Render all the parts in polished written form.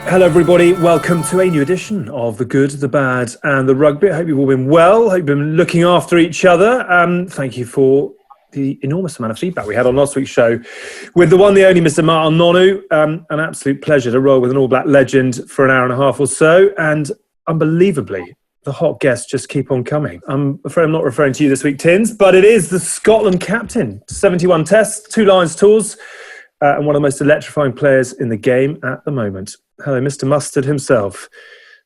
Hello everybody, welcome to a new edition of The Good, The Bad and The Rugby. I hope you've all been well, hope you've been looking after each other. Thank you for the enormous amount of feedback we had on last week's show with the one, the only Mr. Martin Nonu. An absolute pleasure to roll with an All Black legend for an hour and a half or so, and unbelievably, the hot guests just keep on coming. I'm afraid I'm not referring to you this week, Tins, but it is the Scotland captain. 71 tests, 2 Lions tours, and one of the most electrifying players in the game at the moment. Hello, Mr. Mustard himself,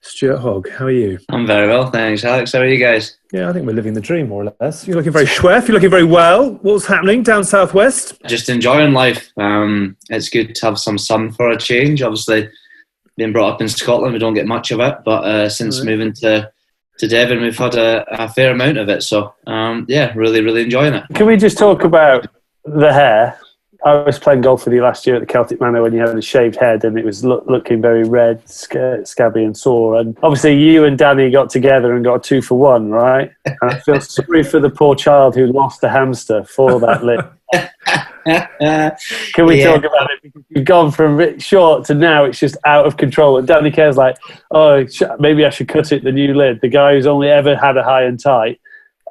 Stuart Hogg. How are you? I'm very well, thanks, Alex. How are you guys? Yeah, I think we're living the dream, more or less. You're looking very schweff. You're looking very well. What's happening down southwest? Just enjoying life. It's good to have some sun for a change. Obviously, being brought up in Scotland, we don't get much of it. But since moving to Devon, we've had a fair amount of it. So, really, really enjoying it. Can we just talk about the hair? I was playing golf with you last year at the Celtic Manor when you had a shaved head and it was looking very red, scabby and sore. And obviously you and Danny got together and got a 2-for-1, right? And I feel sorry for the poor child who lost a hamster for that lip. Can we talk about it? Because you've gone from short to now it's just out of control. And Danny Kerr's like, oh, maybe I should cut it, the new lid. The guy who's only ever had a high and tight.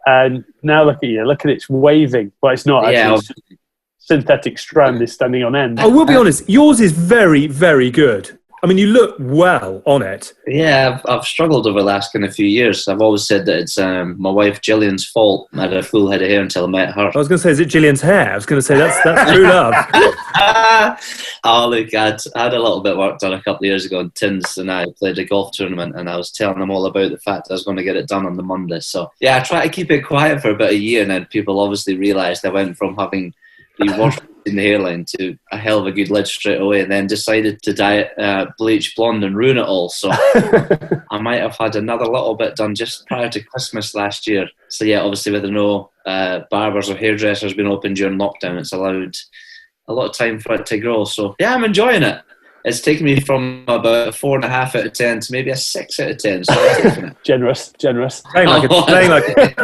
And now look at you. Look at it, it's waving. Well, it's not actually. Synthetic strand is standing on end. I will be honest, yours is very, very good. I mean, you look well on it. Yeah, I've struggled over the last kind of few years. I've always said that it's my wife Gillian's fault. I had a full head of hair until I met her. I was going to say, is it Gillian's hair? I was going to say, that's true love. Oh, look, I had a little bit of work done a couple of years ago in Tins, and I played a golf tournament, and I was telling them all about the fact I was going to get it done on the Monday. So, yeah, I tried to keep it quiet for about a year, and then people obviously realised I went from having the worst in the hairline to a hell of a good lid straight away, and then decided to dye it bleach blonde and ruin it all. So I might have had another little bit done just prior to Christmas last year. So yeah, obviously with no barbers or hairdressers being open during lockdown, it's allowed a lot of time for it to grow. So yeah, I'm enjoying it. It's taken me from about a 4.5 out of 10 to maybe a 6 out of 10. So I'm taking it. Generous. Playing like it.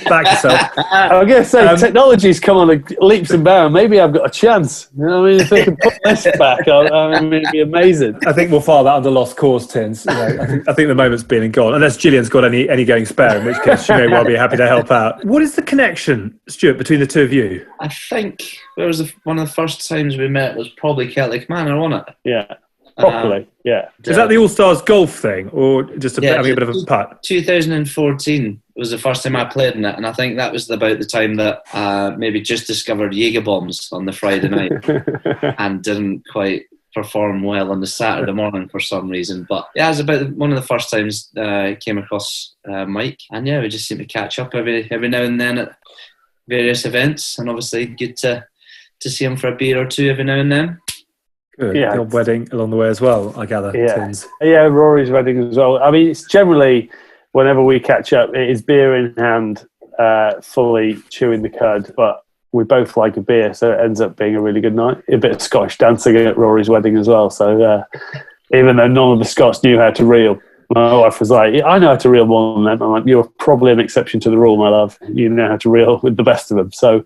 Back yourself. I'm going to say, technology's come on leaps and bounds. Maybe I've got a chance. You know what I mean? If they can put this back, it'd be amazing. I think we'll file that under lost cause, Tins. You know, I think the moment's been and gone. Unless Gillian's got any going spare, in which case she may well be happy to help out. What is the connection, Stuart, between the two of you? I think there was one of the first times we met was probably Celtic Manor, wasn't it? Yeah, properly, yeah. Is that the All-Stars golf thing, or just having a bit of a putt? 2014 was the first time I played in it, and I think that was about the time that maybe just discovered Jaeger bombs on the Friday night and didn't quite perform well on the Saturday morning for some reason. But yeah, it was about one of the first times I came across Mike, and yeah, we just seem to catch up every now and then at various events, and obviously good to see him for a beer or two every now and then. Good. Yeah. The old wedding along the way as well, I gather. Yeah, Rory's wedding as well. I mean, it's generally, whenever we catch up, it is beer in hand, fully chewing the cud, but we both like a beer, so it ends up being a really good night. A bit of Scottish dancing at Rory's wedding as well, so even though none of the Scots knew how to reel, my wife was like, I know how to reel more than them. I'm like, you're probably an exception to the rule, my love. You know how to reel with the best of them. So,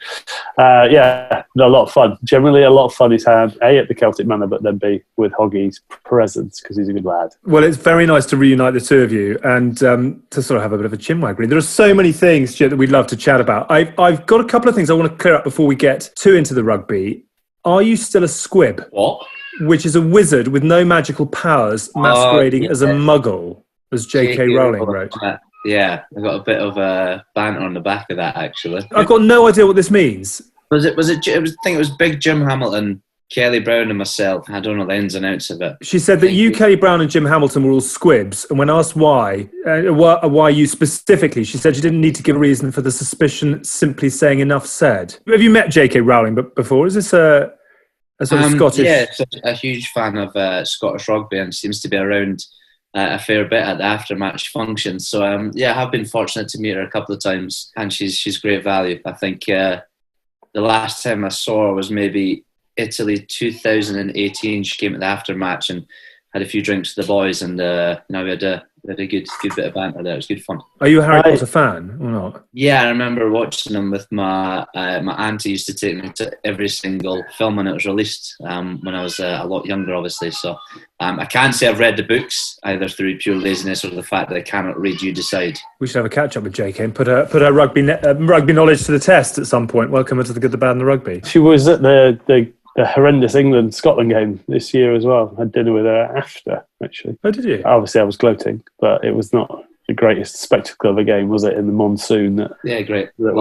a lot of fun. Generally, a lot of fun is had, A, at the Celtic Manor, but then B, with Hoggy's presence, because he's a good lad. Well, it's very nice to reunite the two of you and to sort of have a bit of a chinwag. There are so many things, Stuart, that we'd love to chat about. I've got a couple of things I want to clear up before we get too into the rugby. Are you still a squib? What? Which is a wizard with no magical powers masquerading as a muggle, as JK Rowling wrote. Yeah, I got a bit of a banter on the back of that, actually. I've got no idea what this means. I think it was Big Jim Hamilton, Kelly Brown and myself. I don't know the ins and outs of it. She said that you, Kelly Brown and Jim Hamilton were all squibs, and when asked why you specifically, she said you didn't need to give a reason for the suspicion, simply saying enough said. Have you met JK Rowling before? Is this a sort of Scottish... Yeah, a huge fan of Scottish rugby and seems to be around a fair bit at the after-match functions. So, I have been fortunate to meet her a couple of times, and she's great value. I think the last time I saw her was maybe Italy 2018. She came at the aftermatch, and had a few drinks with the boys, and we had a good bit of banter there. It was good fun. Are you a Harry Potter fan or not? Yeah, I remember watching them with my auntie. Used to take me to every single film when it was released when I was a lot younger, obviously. So I can't say I've read the books either through pure laziness or the fact that I cannot read. You decide. We should have a catch up with JK and put her rugby knowledge to the test at some point. Welcome her to the Good, the Bad, and the Rugby. She was at the horrendous England-Scotland game this year as well. I had dinner with her after, actually. Oh, did you? Obviously, I was gloating, but it was not the greatest spectacle of a game, was it, in the monsoon? Great. Yeah,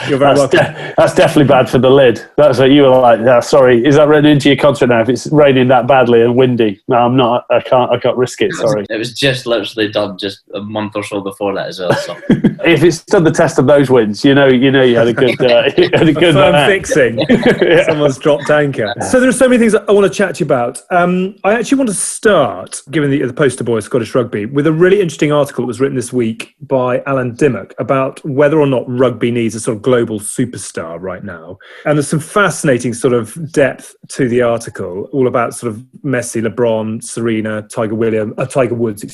You're very welcome. That's definitely bad for the lid. That's what you were like, sorry, is that written into your contract now if it's raining that badly and windy? No, I'm not. I can't risk it, sorry. It was just literally done just a month or so before that as well. So. If it stood the test of those wins, you had a good firm fixing. Yeah. Someone's dropped anchor. So there are so many things I want to chat to you about. I actually want to start, given the poster boy of Scottish rugby, with a really interesting article that was written this week by Alan Dimmock about whether or not rugby needs a sort of global superstar right now. And there's some fascinating sort of depth to the article, all about sort of Messi, LeBron, Serena, Tiger Woods,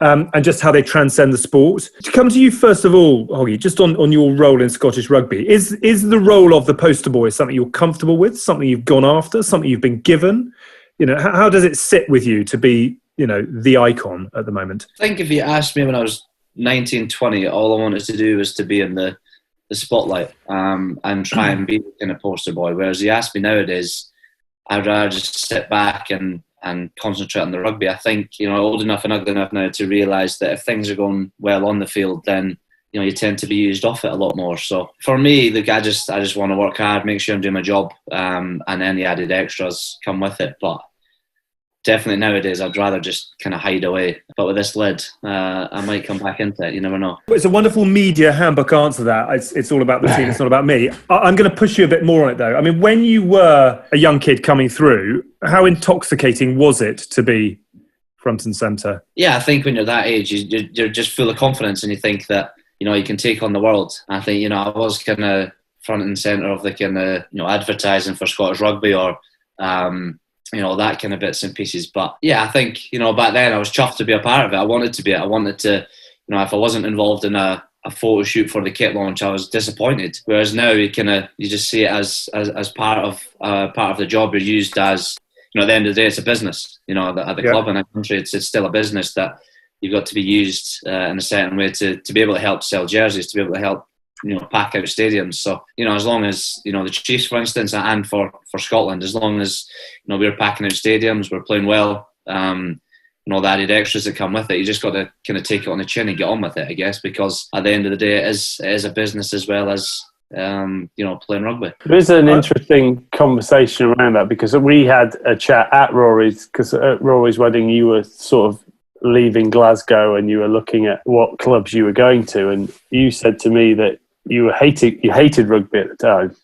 and just how they transcend the sport. To come to you first of all, Hoggy, just on your role in Scottish rugby, is the role of the poster boy something you're comfortable with, something you've gone after, something you've been given? How does it sit with you to be, the icon at the moment? I think if you asked me when I was 19, 20, all I wanted to do was to be in the spotlight and try and be the kind of poster boy. Whereas you ask me nowadays, I'd rather just sit back and concentrate on the rugby. I think, old enough and ugly enough now to realise that if things are going well on the field, then you tend to be used off it a lot more. So for me, I just want to work hard, make sure I'm doing my job, and any added extras come with it. But definitely nowadays, I'd rather just kind of hide away. But with this lid, I might come back into it. You never know. It's a wonderful media handbook answer that. It's all about the team. It's not about me. I'm going to push you a bit more on it, though. I mean, when you were a young kid coming through, how intoxicating was it to be front and centre? Yeah, I think when you're that age, you're just full of confidence and you think that, you can take on the world. I think, I was kind of front and centre of the kind of, advertising for Scottish rugby or, that kind of bits and pieces. But yeah, I think, back then I was chuffed to be a part of it. I wanted to be it. I wanted to, if I wasn't involved in a photo shoot for the kit launch, I was disappointed. Whereas now you just see it as part of the job. You're used as, at the end of the day, it's a business. At the club and the country, it's still a business that you've got to be used in a certain way to be able to help sell jerseys, to be able to help pack out stadiums. So as long as the Chiefs, for instance, and for Scotland, as long as we're packing out stadiums, we're playing well, the added extras that come with it, you just got to kind of take it on the chin and get on with it, I guess, because at the end of the day, it is a business as well as playing rugby. There is an interesting conversation around that, because we had a chat at Rory's, because at Rory's wedding you were sort of leaving Glasgow and you were looking at what clubs you were going to, and you said to me that you hated rugby at the time.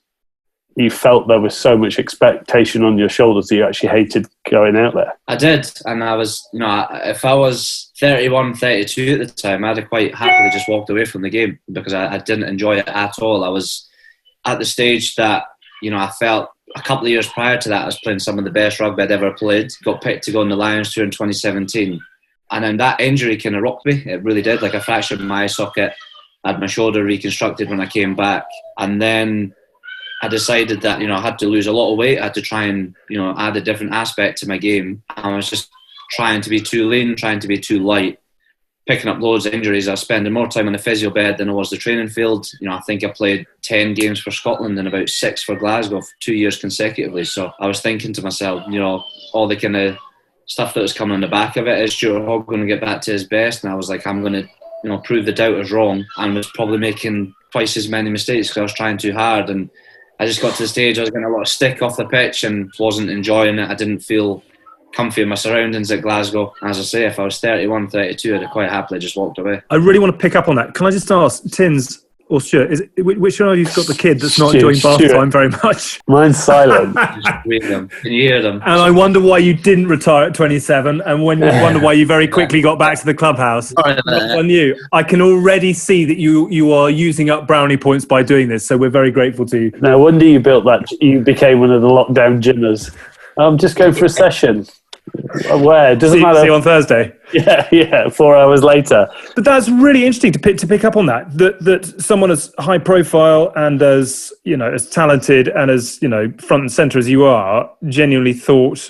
You felt there was so much expectation on your shoulders that you actually hated going out there. I did, and I was, if I was 31, 32 at the time, I'd have quite happily just walked away from the game because I didn't enjoy it at all. I was at the stage that, I felt a couple of years prior to that I was playing some of the best rugby I'd ever played. Got picked to go on the Lions tour in 2017. And then that injury kind of rocked me. It really did. Like, I fractured my eye socket. I had my shoulder reconstructed when I came back. And then I decided that, I had to lose a lot of weight. I had to try and, add a different aspect to my game. I was just trying to be too lean, trying to be too light, picking up loads of injuries. I was spending more time on the physio bed than I was the training field. I think I played 10 games for Scotland and about 6 for Glasgow for 2 years consecutively. So I was thinking to myself, all the kind of stuff that was coming on the back of it, is Stuart Hogg going to get back to his best? And I was like, I'm going to prove the doubters wrong, and was probably making twice as many mistakes because I was trying too hard. And I just got to the stage I was getting a lot of stick off the pitch and wasn't enjoying it. I didn't feel comfy in my surroundings at Glasgow. As I say, if I was 31, 32, I'd have quite happily just walked away. I really want to pick up on that. Can I just ask, Tins or Stuart, which one of you's got the kid that's not enjoying bath time very much? Mine's silent. Just read them. Can you hear them? And I wonder why you didn't retire at 27, and wonder why you very quickly got back to the clubhouse. Not on you. I can already see that you are using up brownie points by doing this, so we're very grateful to you. No wonder you built that. You became one of the lockdown gymmers. Just going for a session. Where? Doesn't matter. See you on Thursday. Yeah, 4 hours later. But that's really interesting to pick up on that someone as high profile and as, as talented and as, front and center as you are, genuinely thought,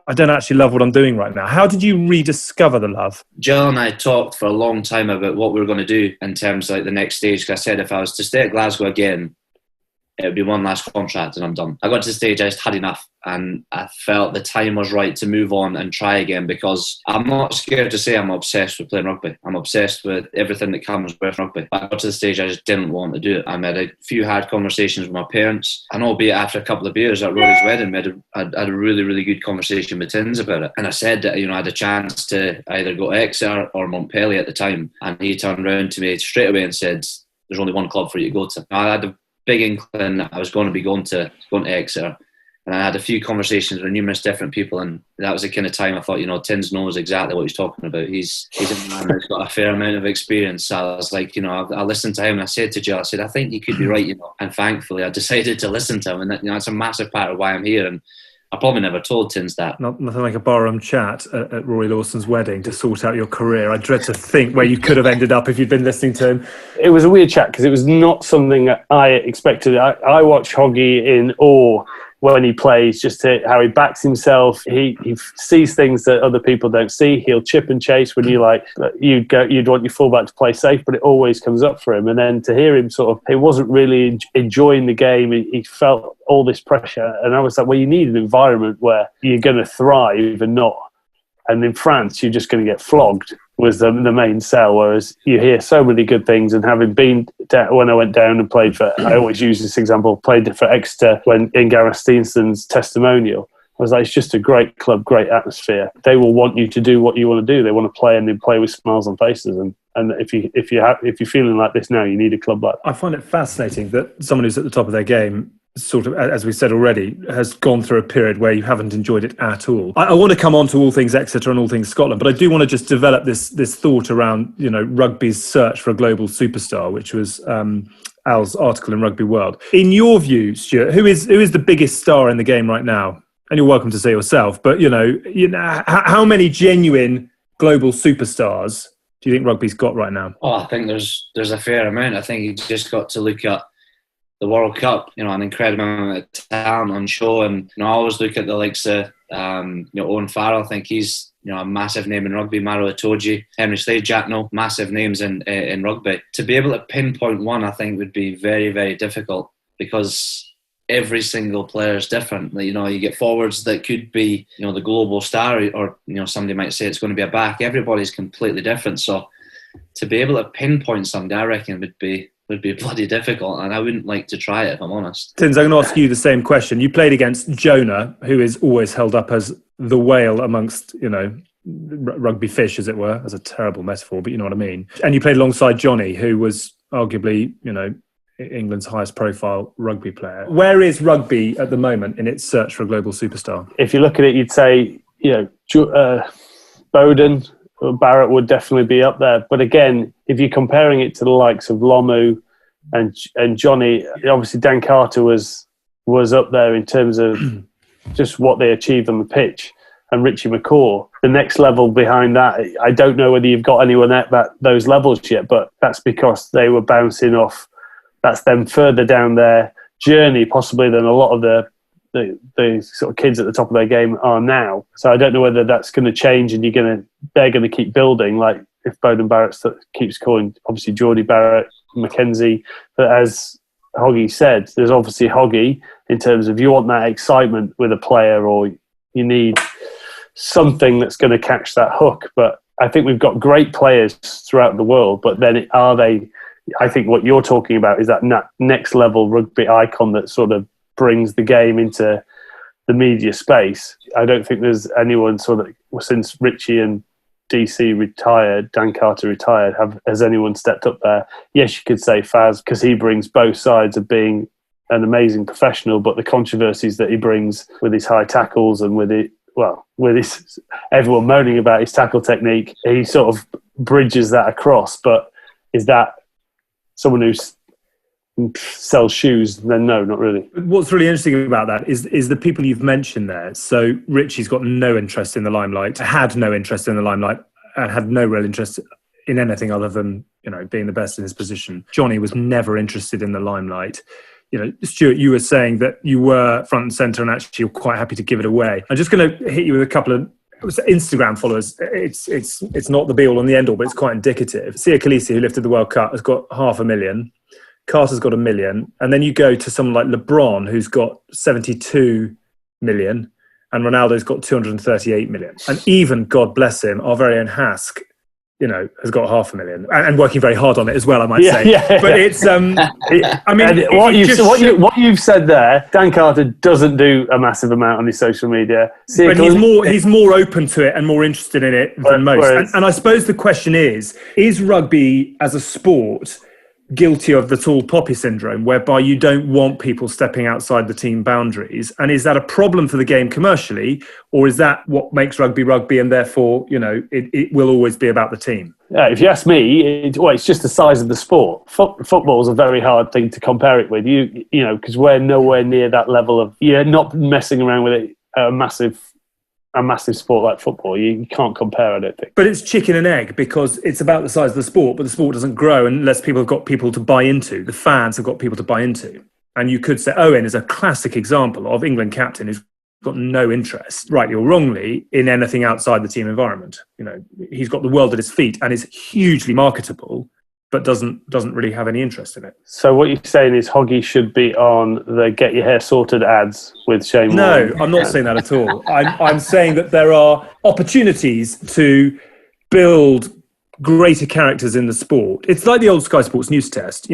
I don't actually love what I'm doing right now. How did you rediscover the love? Jill and I talked for a long time about what we were going to do in terms of like the next stage. Because I said if I was to stay at Glasgow again, it would be one last contract and I'm done. I got to the stage I just had enough, and I felt the time was right to move on and try again, because I'm not scared to say I'm obsessed with playing rugby. I'm obsessed with everything that comes with rugby. But I got to the stage I just didn't want to do it. I had a few hard conversations with my parents, and albeit after a couple of beers at Rory's wedding, I had a really, really good conversation with Tins about it. And I said that, I had a chance to either go to Exeter or Montpellier at the time, and he turned around to me straight away and said, there's only one club for you to go to. I had a big inkling that I was going to be going to Exeter, and I had a few conversations with numerous different people, and that was the kind of time I thought, Tins knows exactly what he's talking about. He's a man that's got a fair amount of experience. So I was like, I listened to him, and I said to Jill, I said, I think you could be right, and thankfully I decided to listen to him, and that's a massive part of why I'm here. And I probably never told Tins that. Nothing like a barroom chat at Rory Lawson's wedding to sort out your career. I dread to think where you could have ended up if you'd been listening to him. It was a weird chat because it was not something that I expected. I watch Hoggy in awe when he plays, just how he backs himself. He sees things that other people don't see. He'll chip and chase when you'd want your fullback to play safe, but it always comes up for him. And then to hear him he wasn't really enjoying the game. He felt all this pressure. And I was like, well, you need an environment where you're going to thrive and not. And in France, you're just going to get flogged, was the main sell. Whereas you hear so many good things. And having been when I went down and played for, I always use this example, played for Exeter when in Gareth Steenson's testimonial, I was like, it's just a great club, great atmosphere. They will want you to do what you want to do. They want to play, and they play with smiles on faces. And if you're feeling like this now, you need a club like that. I find it fascinating that someone who's at the top of their game, sort of, as we said already, has gone through a period where you haven't enjoyed it at all. I want to come on to all things Exeter and all things Scotland, but I do want to just develop this thought around, rugby's search for a global superstar, which was Al's article in Rugby World. In your view, Stuart, who is the biggest star in the game right now? And you're welcome to say yourself, but how many genuine global superstars do you think rugby's got right now? Oh, I think there's a fair amount. I think you just got to look at the World Cup, an incredible amount of talent on show, and I always look at the likes of Owen Farrell. I think he's a massive name in rugby. Maro Itoje, Henry Slade, Jack No, massive names in rugby. To be able to pinpoint one, I think would be very, very difficult, because every single player is different. You get forwards that could be the global star, or somebody might say it's going to be a back. Everybody's completely different. So to be able to pinpoint somebody, I reckon would be bloody difficult, and I wouldn't like to try it, if I'm honest. Tins, I'm going to ask you the same question. You played against Jonah, who is always held up as the whale amongst, rugby fish, as it were. That's a terrible metaphor, but you know what I mean. And you played alongside Johnny, who was arguably, England's highest profile rugby player. Where is rugby at the moment in its search for a global superstar? If you look at it, you'd say, Bowden, Barrett would definitely be up there. But again, if you're comparing it to the likes of Lomu and Johnny, obviously Dan Carter was up there in terms of just what they achieved on the pitch, and Richie McCaw. The next level behind that, I don't know whether you've got anyone at those levels yet, but that's because they were bouncing off. That's them further down their journey, possibly, than a lot of the sort of kids at the top of their game are now. So I don't know whether that's going to change, and they're going to keep building. Like if Bowden Barrett keeps calling, obviously Geordie Barrett, Mackenzie. But as Hoggy said, there's obviously Hoggy in terms of you want that excitement with a player, or you need something that's going to catch that hook. But I think we've got great players throughout the world, but then are they? I think what you're talking about is that next level rugby icon that sort of brings the game into the media space. I don't think there's anyone since Richie and DC retired, Dan Carter retired, has anyone stepped up there. Yes, you could say Faz, because he brings both sides of being an amazing professional, but the controversies that he brings with his high tackles and with his everyone moaning about his tackle technique, he sort of bridges that across. But is that someone who's sells shoes, then no, not really. What's really interesting about that is the people you've mentioned there. So Richie's got no interest in the limelight, had no interest in the limelight, and had no real interest in anything other than, being the best in his position. Johnny was never interested in the limelight. Stuart, you were saying that you were front and centre and actually you're quite happy to give it away. I'm just going to hit you with a couple of Instagram followers. It's not the be all and the end all, but it's quite indicative. Sia Khaleesi, who lifted the World Cup, has got 500,000. Carter's got 1 million. And then you go to someone like LeBron, who's got 72 million, and Ronaldo's got 238 million. And even, God bless him, our very own Hask, has got 500,000 and working very hard on it as well, I might say. Yeah. But it's, what you've said there, Dan Carter doesn't do a massive amount on his social media. But he's more open to it and more interested in it than most. And I suppose the question is rugby as a sport guilty of the tall poppy syndrome, whereby you don't want people stepping outside the team boundaries? And is that a problem for the game commercially, or is that what makes rugby rugby, and therefore it will always be about the team? Yeah, if you ask me, it's just the size of the sport. Football is a very hard thing to compare it with, because we're nowhere near that level of. You're not messing around with it. A massive sport like football, you can't compare, I don't think. But it's chicken and egg, because it's about the size of the sport, but the sport doesn't grow unless people have got people to buy into. The fans have got people to buy into. And you could say Owen is a classic example of England captain who's got no interest, rightly or wrongly, in anything outside the team environment. He's got the world at his feet and is hugely marketable, but doesn't really have any interest in it. So what you're saying is Hoggy should be on the Get Your Hair Sorted ads with Shane No, Warne. I'm not saying that at all. I'm saying that there are opportunities to build greater characters in the sport. It's like the old Sky Sports News test.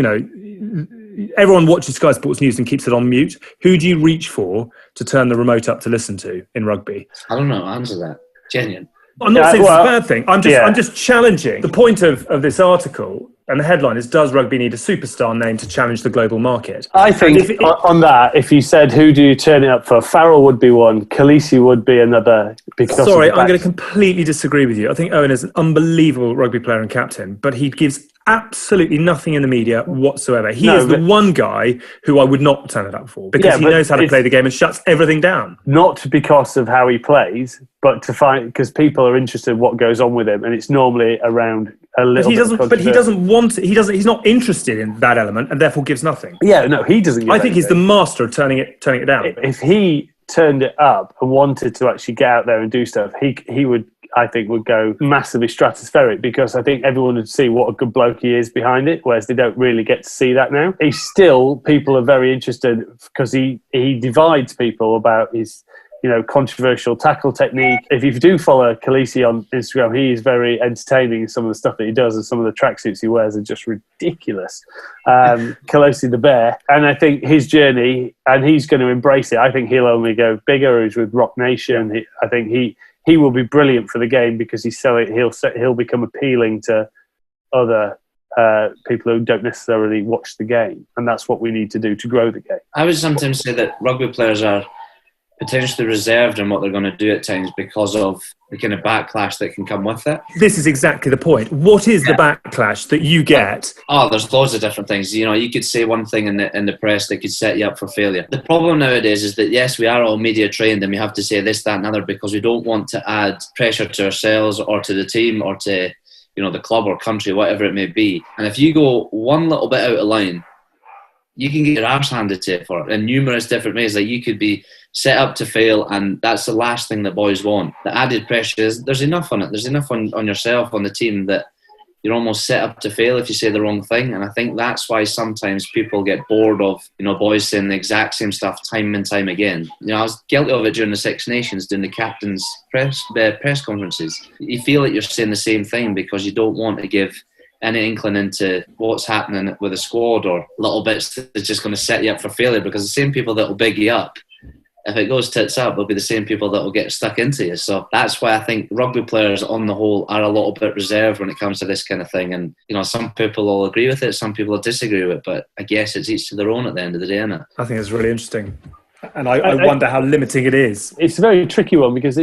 Everyone watches Sky Sports News and keeps it on mute. Who do you reach for to turn the remote up to listen to in rugby? I don't know. Answer that. Genuine. I'm not saying it's a bad thing. I'm just challenging. The point of this article, and the headline is, does rugby need a superstar name to challenge the global market? I think on that, if you said, who do you turn it up for? Farrell would be one. Khaleesi would be another. Sorry, I'm going to completely disagree with you. I think Owen is an unbelievable rugby player and captain, but he gives absolutely nothing in the media whatsoever. He is the one guy who I would not turn it up for, because he knows how to play the game and shuts everything down. Not because of how he plays, but because people are interested in what goes on with him, and it's normally around a little. But he doesn't want it. He's not interested in that element, and therefore gives nothing. Yeah, no, he doesn't. I think he's the master of turning it down. If he turned it up and wanted to actually get out there and do stuff, he would. I think would go massively stratospheric, because I think everyone would see what a good bloke he is behind it, whereas they don't really get to see that now. People are very interested because he divides people about his controversial tackle technique. If you do follow Khaleesi on Instagram, he is very entertaining. Some of the stuff that he does and some of the tracksuits he wears are just ridiculous. Khaleesi the Bear. And I think his journey, and he's going to embrace it. I think he'll only go bigger. He's with Rock Nation. I think he will be brilliant for the game, because he'll become appealing to other people who don't necessarily watch the game. And that's what we need to do to grow the game. I would sometimes say that rugby players are potentially reserved in what they're going to do at times because of the kind of backlash that can come with it. This is exactly the point. What is the backlash that you get? Oh, there's loads of different things. You could say one thing in the press that could set you up for failure. The problem nowadays is that, yes, we are all media trained and we have to say this, that and other, because we don't want to add pressure to ourselves or to the team or to the club or country, whatever it may be. And if you go one little bit out of line, you can get your arse handed to you for it in numerous different ways. Like, you could be set up to fail, and that's the last thing that boys want. The added pressure is there's enough on it. There's enough on yourself, on the team, that you're almost set up to fail if you say the wrong thing. And I think that's why sometimes people get bored of boys saying the exact same stuff time and time again. I was guilty of it during the Six Nations, doing the captain's press conferences. You feel like you're saying the same thing because you don't want to give any inkling into what's happening with a squad or little bits that's just going to set you up for failure, because the same people that will big you up, if it goes tits up, they'll be the same people that will get stuck into you. So that's why I think rugby players on the whole are a little bit reserved when it comes to this kind of thing. And, some people will agree with it, some people will distragree with it, but I guess it's each to their own at the end of the day, isn't it? I think it's really interesting. And I wonder how limiting it is. It's a very tricky one, because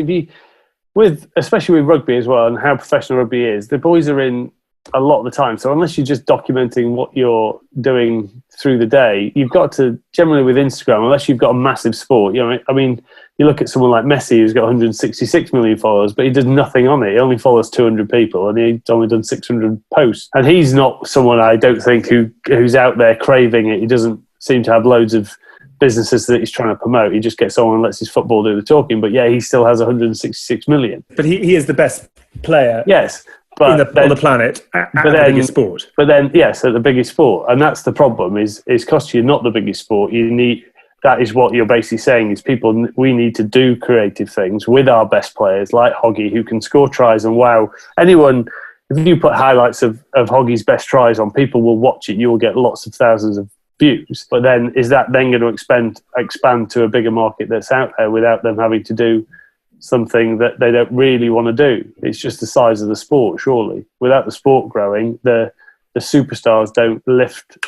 especially with rugby as well, and how professional rugby is, the boys are in a lot of the time. So unless you're just documenting what you're doing through the day, you've got to, generally with Instagram, unless you've got a massive sport, you know, I mean, you look at someone like Messi who's got 166 million followers, but he does nothing on it. He only follows 200 people and he's only done 600 posts. And he's not someone, I don't think, who's out there craving it. He doesn't seem to have loads of businesses that he's trying to promote. He just gets on and lets his football do the talking. But yeah, he still has 166 million. But he is the best player. Yes. But on the planet at the biggest sport. But then, yes, at the biggest sport. And that's the problem, is because you're not the biggest sport, you need... That is what you're basically saying, is people, we need to do creative things with our best players like Hoggy, who can score tries and wow. Anyone, if you put highlights of Hoggy's best tries on, people will watch it. You will get lots of thousands of views. But then, is that then going to expand to a bigger market that's out there without them having to do something that they don't really want to do? It's just the size of the sport, surely. Without the sport growing, the superstars don't lift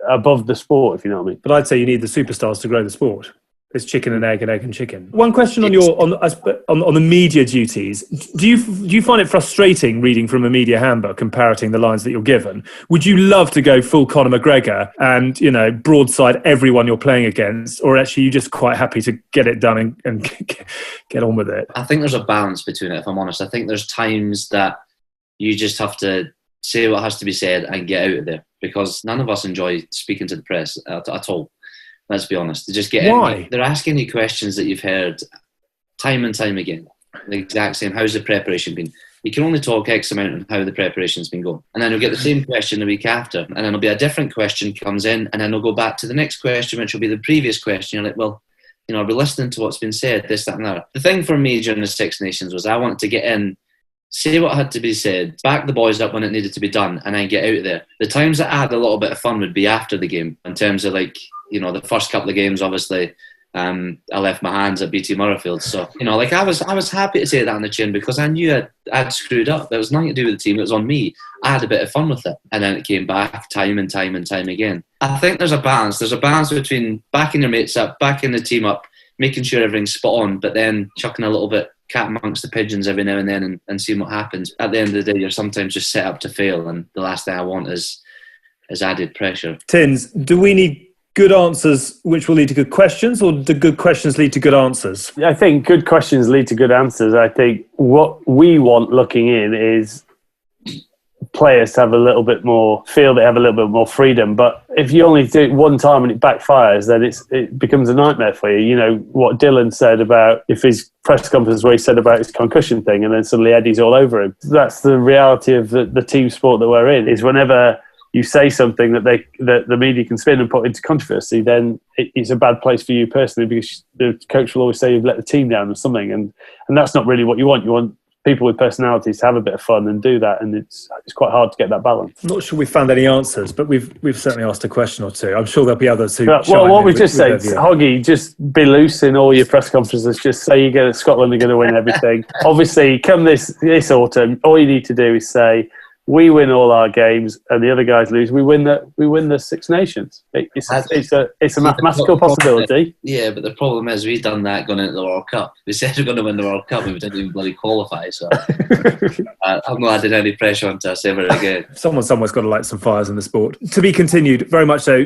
above the sport, if you know what I mean. But I'd say you need the superstars to grow the sport. It's chicken and egg and chicken. One question on the media duties. Do you find it frustrating reading from a media handbook and parroting the lines that you're given? Would you love to go full Conor McGregor and, you know, broadside everyone you're playing against, or actually you're just quite happy to get it done and get on with it? I think there's a balance between it, if I'm honest. I think there's times that you just have to say what has to be said and get out of there, because none of us enjoy speaking to the press at all. Let's be honest. They just get in. They're asking you questions that you've heard time and time again. The exact same. How's the preparation been? You can only talk X amount on how the preparation's been going. And then you'll get the same question the week after. And then there'll be a different question comes in, and then they'll go back to the next question, which will be the previous question. You're like, well, you know, I'll be listening to what's been said, this, that, and that. The thing for me during the Six Nations was I wanted to get in, say what had to be said, back the boys up when it needed to be done, and then get out of there. The times that I had a little bit of fun would be after the game, in terms of, like, you know, the first couple of games, obviously, I left my hands at BT Murrayfield. So, you know, like I was happy to say that on the chin, because I knew I'd screwed up. There was nothing to do with the team. It was on me. I had a bit of fun with it. And then it came back time and time and time again. I think there's a balance. There's a balance between backing your mates up, backing the team up, making sure everything's spot on, but then chucking a little bit cat amongst the pigeons every now and then and seeing what happens. At the end of the day, you're sometimes just set up to fail, and the last thing I want is added pressure. Tins, do we need good answers which will lead to good questions, or do good questions lead to good answers? I think good questions lead to good answers. I think what we want looking in is players to have a little bit more, feel they have a little bit more freedom. But if you only do it one time and it backfires, then it becomes a nightmare for you. You know, what Dylan said about, if his press conference where he said about his concussion thing, and then suddenly Eddie's all over him. That's the reality of the team sport that we're in, is whenever you say something that the media can spin and put into controversy, then it's a bad place for you personally, because the coach will always say you've let the team down or something, and that's not really what you want. You want people with personalities to have a bit of fun and do that, and it's quite hard to get that balance. I'm not sure we've found any answers, but we've certainly asked a question or two. I'm sure there'll be others who. Well, what we just said, Hoggy, just be loose in all your press conferences. Just say Scotland are going to win everything. Obviously, come this autumn, all you need to do is say, we win all our games and the other guys lose. We win the Six Nations. It's a mathematical possibility. Yeah, but the problem is we've done that going into the World Cup. We said we're going to win the World Cup and we didn't even bloody qualify. So I'm not adding any pressure onto us ever again. Someone's got to light some fires in the sport. To be continued, very much so.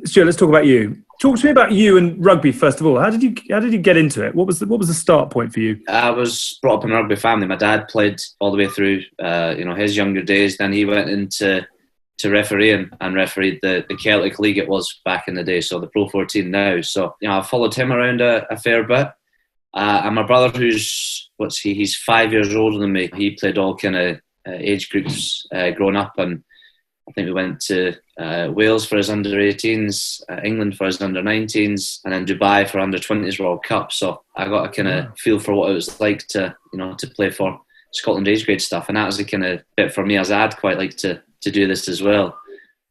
Stuart, let's talk about you. Talk to me about you and rugby first of all. How did you get into it? What was the start point for you? I was brought up in a rugby family. My dad played all the way through, his younger days. Then he went into refereeing and refereed the Celtic League. It was back in the day, so the Pro 14 now. So I followed him around a fair bit. And my brother, he's 5 years older than me. He played all kind of age groups growing up, and I think we went to Wales for his under-18s, England for his under-19s, and then Dubai for under-20s World Cup. So I got a kind of feel for what it was like to play for Scotland age grade stuff, and that was a kind of bit for me, as I'd quite like to do this as well.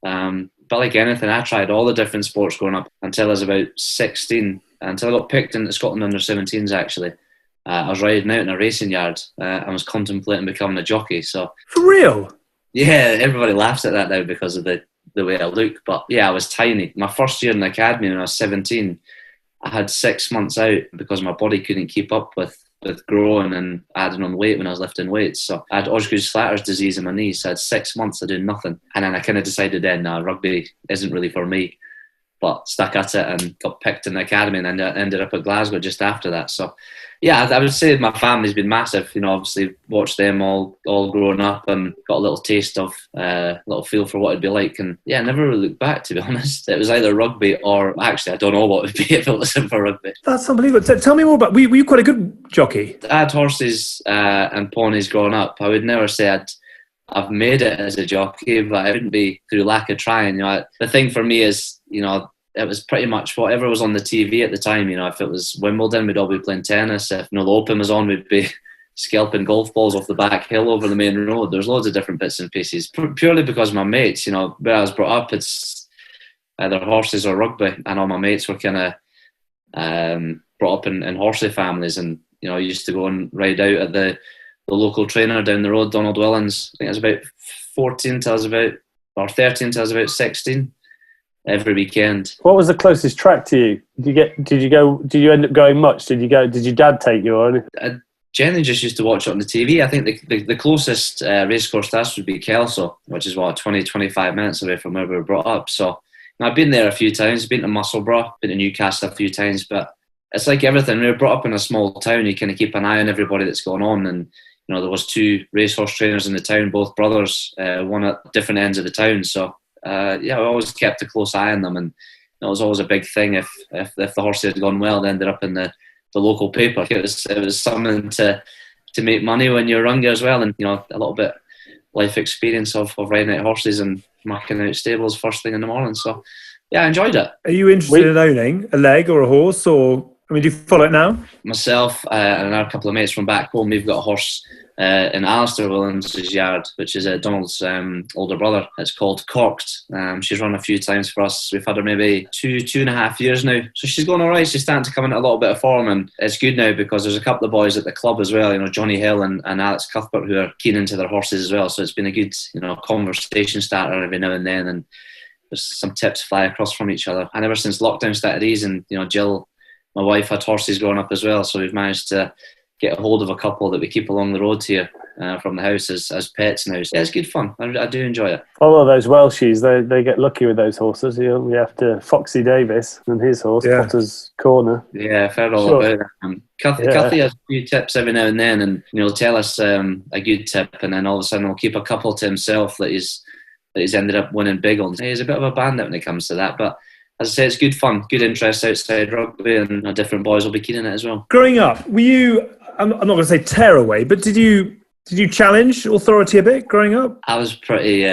But like anything, I tried all the different sports growing up until I was about 16, until I got picked into Scotland under-17s actually. I was riding out in a racing yard. I was contemplating becoming a jockey. So for real? Yeah, everybody laughs at that now because of the way I look. But yeah, I was tiny. My first year in the academy when I was 17, I had 6 months out because my body couldn't keep up with with growing and adding on weight when I was lifting weights. So I had Osgood-Schlatter's disease in my knees. So I had 6 months of doing nothing. And then I kind of decided then, nah, rugby isn't really for me. But stuck at it and got picked in the academy and ended up at Glasgow just after that. So, yeah, I would say my family's been massive. You know, obviously watched them all growing up and got a little taste of, a little feel for what it'd be like. And yeah, I never really looked back, to be honest. It was either rugby or, actually, I don't know what it would be if it wasn't for rugby. That's unbelievable. Tell me more about, were you quite a good jockey? I had horses and ponies growing up. I would never say I've made it as a jockey, but I wouldn't be through lack of trying. You know, the thing for me is, you know, it was pretty much whatever was on the TV at the time. You know, if it was Wimbledon, we'd all be playing tennis. If the Open was on, we'd be scalping golf balls off the back hill over the main road. There's loads of different bits and pieces. Purely because my mates, you know, where I was brought up, it's either horses or rugby, and all my mates were kind of brought up in horsey families, and you know, I used to go and ride out at the local trainer down the road, Donald Willens. I think I was about 13 till I was about 16. Every weekend. What was the closest track to you? Did you end up going much? Did your dad take you or anything? I generally just used to watch it on the TV. I think the closest racecourse to us would be Kelso, which is 20-25 minutes away from where we were brought up. So I've been there a few times, been to Musselburgh, been to Newcastle a few times, but it's like everything. We were brought up in a small town, you kind of keep an eye on everybody that's going on. And you know, there was 2 racehorse trainers in the town, both brothers, one at different ends of the town. So yeah, I always kept a close eye on them, and it was always a big thing if the horse had gone well, they ended up in the local paper. It was something to make money when you're younger as well, and you know, a little bit life experience of riding out horses and marking out stables first thing in the morning. So yeah, I enjoyed it. Are you interested in owning a leg or a horse, or I mean, do you follow it now? Myself and a couple of mates from back home, we've got a horse in Alistair Williams' yard, which is Donald's older brother. It's called Corked. She's run a few times for us. We've had her maybe 2.5 years now. So she's going all right. She's starting to come into a little bit of form, and it's good now because there's a couple of boys at the club as well, you know, Johnny Hill and Alex Cuthbert, who are keen into their horses as well. So it's been a good, you know, conversation starter every now and then, and there's some tips fly across from each other. And ever since lockdown started easing, you know, Jill, my wife, had horses growing up as well, so we've managed to get a hold of a couple that we keep along the road here from the house as pets now. So yeah, it's good fun. I do enjoy it. Oh, well, those Welshies, they get lucky with those horses. You know, we have to Foxy Davis and his horse, Potter's Corner. Yeah, I've heard all about that. Cathy has a few tips every now and then, and you know, tell us a good tip, and then all of a sudden he'll keep a couple to himself that he's ended up winning big on. He's a bit of a bandit when it comes to that, but as I say, it's good fun, good interest outside rugby, and you know, different boys will be keen in it as well. Growing up, were you, I'm not going to say tear away, but did you challenge authority a bit growing up? I was pretty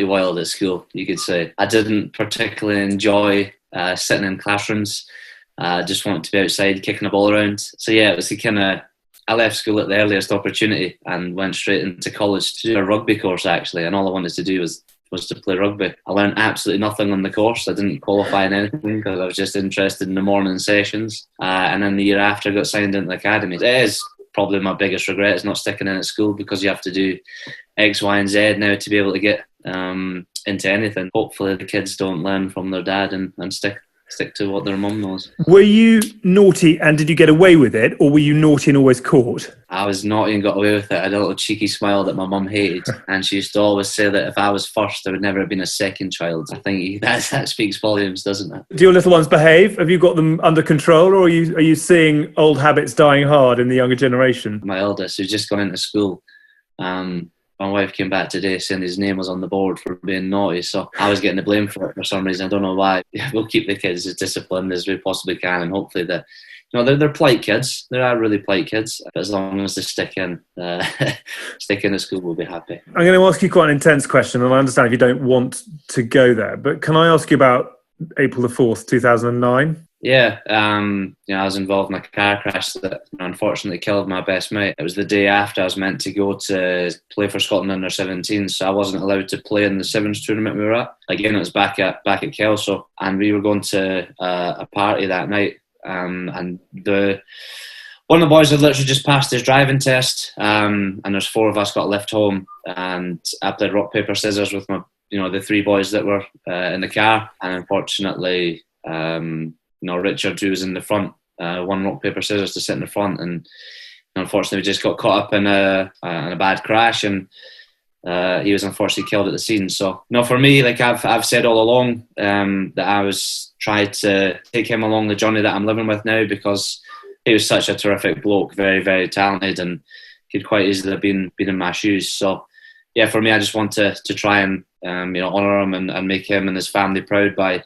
wild at school, you could say. I didn't particularly enjoy sitting in classrooms. I just wanted to be outside kicking the ball around. So yeah, it was the kind of, I left school at the earliest opportunity and went straight into college to do a rugby course actually, and all I wanted to do was to play rugby. I learned absolutely nothing on the course. I didn't qualify in anything because I was just interested in the morning sessions. And then the year after, I got signed into the academy. It is probably my biggest regret is not sticking in at school, because you have to do X, Y, and Z now to be able to get into anything. Hopefully the kids don't learn from their dad and stick to what their mum knows. Were you naughty and did you get away with it, or were you naughty and always caught? I was naughty and got away with it. I had a little cheeky smile that my mum hated, and she used to always say that if I was first, there would never have been a second child. I think that speaks volumes, doesn't it? Do your little ones behave? Have you got them under control, or are you seeing old habits dying hard in the younger generation? My eldest, who's just gone into school, my wife came back today saying his name was on the board for being naughty, so I was getting the blame for it for some reason. I don't know why. We'll keep the kids as disciplined as we possibly can, and hopefully they're polite kids. They are really polite kids, but as long as they stick in at school, we'll be happy. I'm going to ask you quite an intense question, and I understand if you don't want to go there, but can I ask you about April the 4th, 2009? Yeah, I was involved in a car crash that unfortunately killed my best mate. It was the day after I was meant to go to play for Scotland under 17s, so I wasn't allowed to play in the sevens tournament we were at. Again, it was back at Kelso, and we were going to a party that night, and one of the boys had literally just passed his driving test, and there's 4 of us got left home, and I played rock paper scissors with the 3 boys that were in the car, and unfortunately, Richard, who was in the front, won rock paper scissors to sit in the front, and unfortunately, we just got caught up in a bad crash, and he was unfortunately killed at the scene. So, for me, like I've said all along, that I was trying to take him along the journey that I'm living with now, because he was such a terrific bloke, very, very talented, and could quite easily have been in my shoes. So, yeah, for me, I just want to try and honour him and make him and his family proud by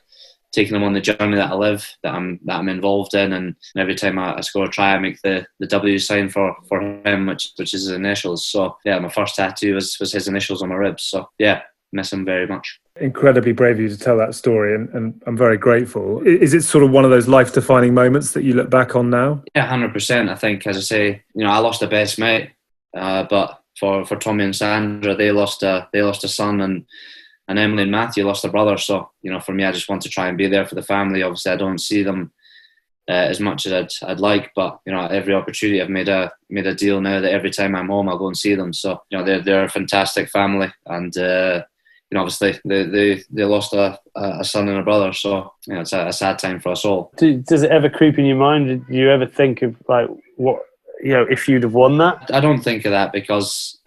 taking them on the journey that I live, that I'm involved in, and every time I score a try, I make the W sign for him, which is his initials. So yeah, my first tattoo was his initials on my ribs. So yeah, miss him very much. Incredibly brave of you to tell that story, and I'm very grateful. Is it sort of one of those life-defining moments that you look back on now? Yeah, 100%. I think, as I say, I lost a best mate, but for Tommy and Sandra, they lost a son, and Emily and Matthew lost a brother. So, for me, I just want to try and be there for the family. Obviously, I don't see them as much as I'd like, but every opportunity, I've made a deal now that every time I'm home, I'll go and see them. So, they're a fantastic family, and obviously they lost a son and a brother. So, it's a sad time for us all. Does it ever creep in your mind? Do you ever think of like what if you'd have won that? I don't think of that because.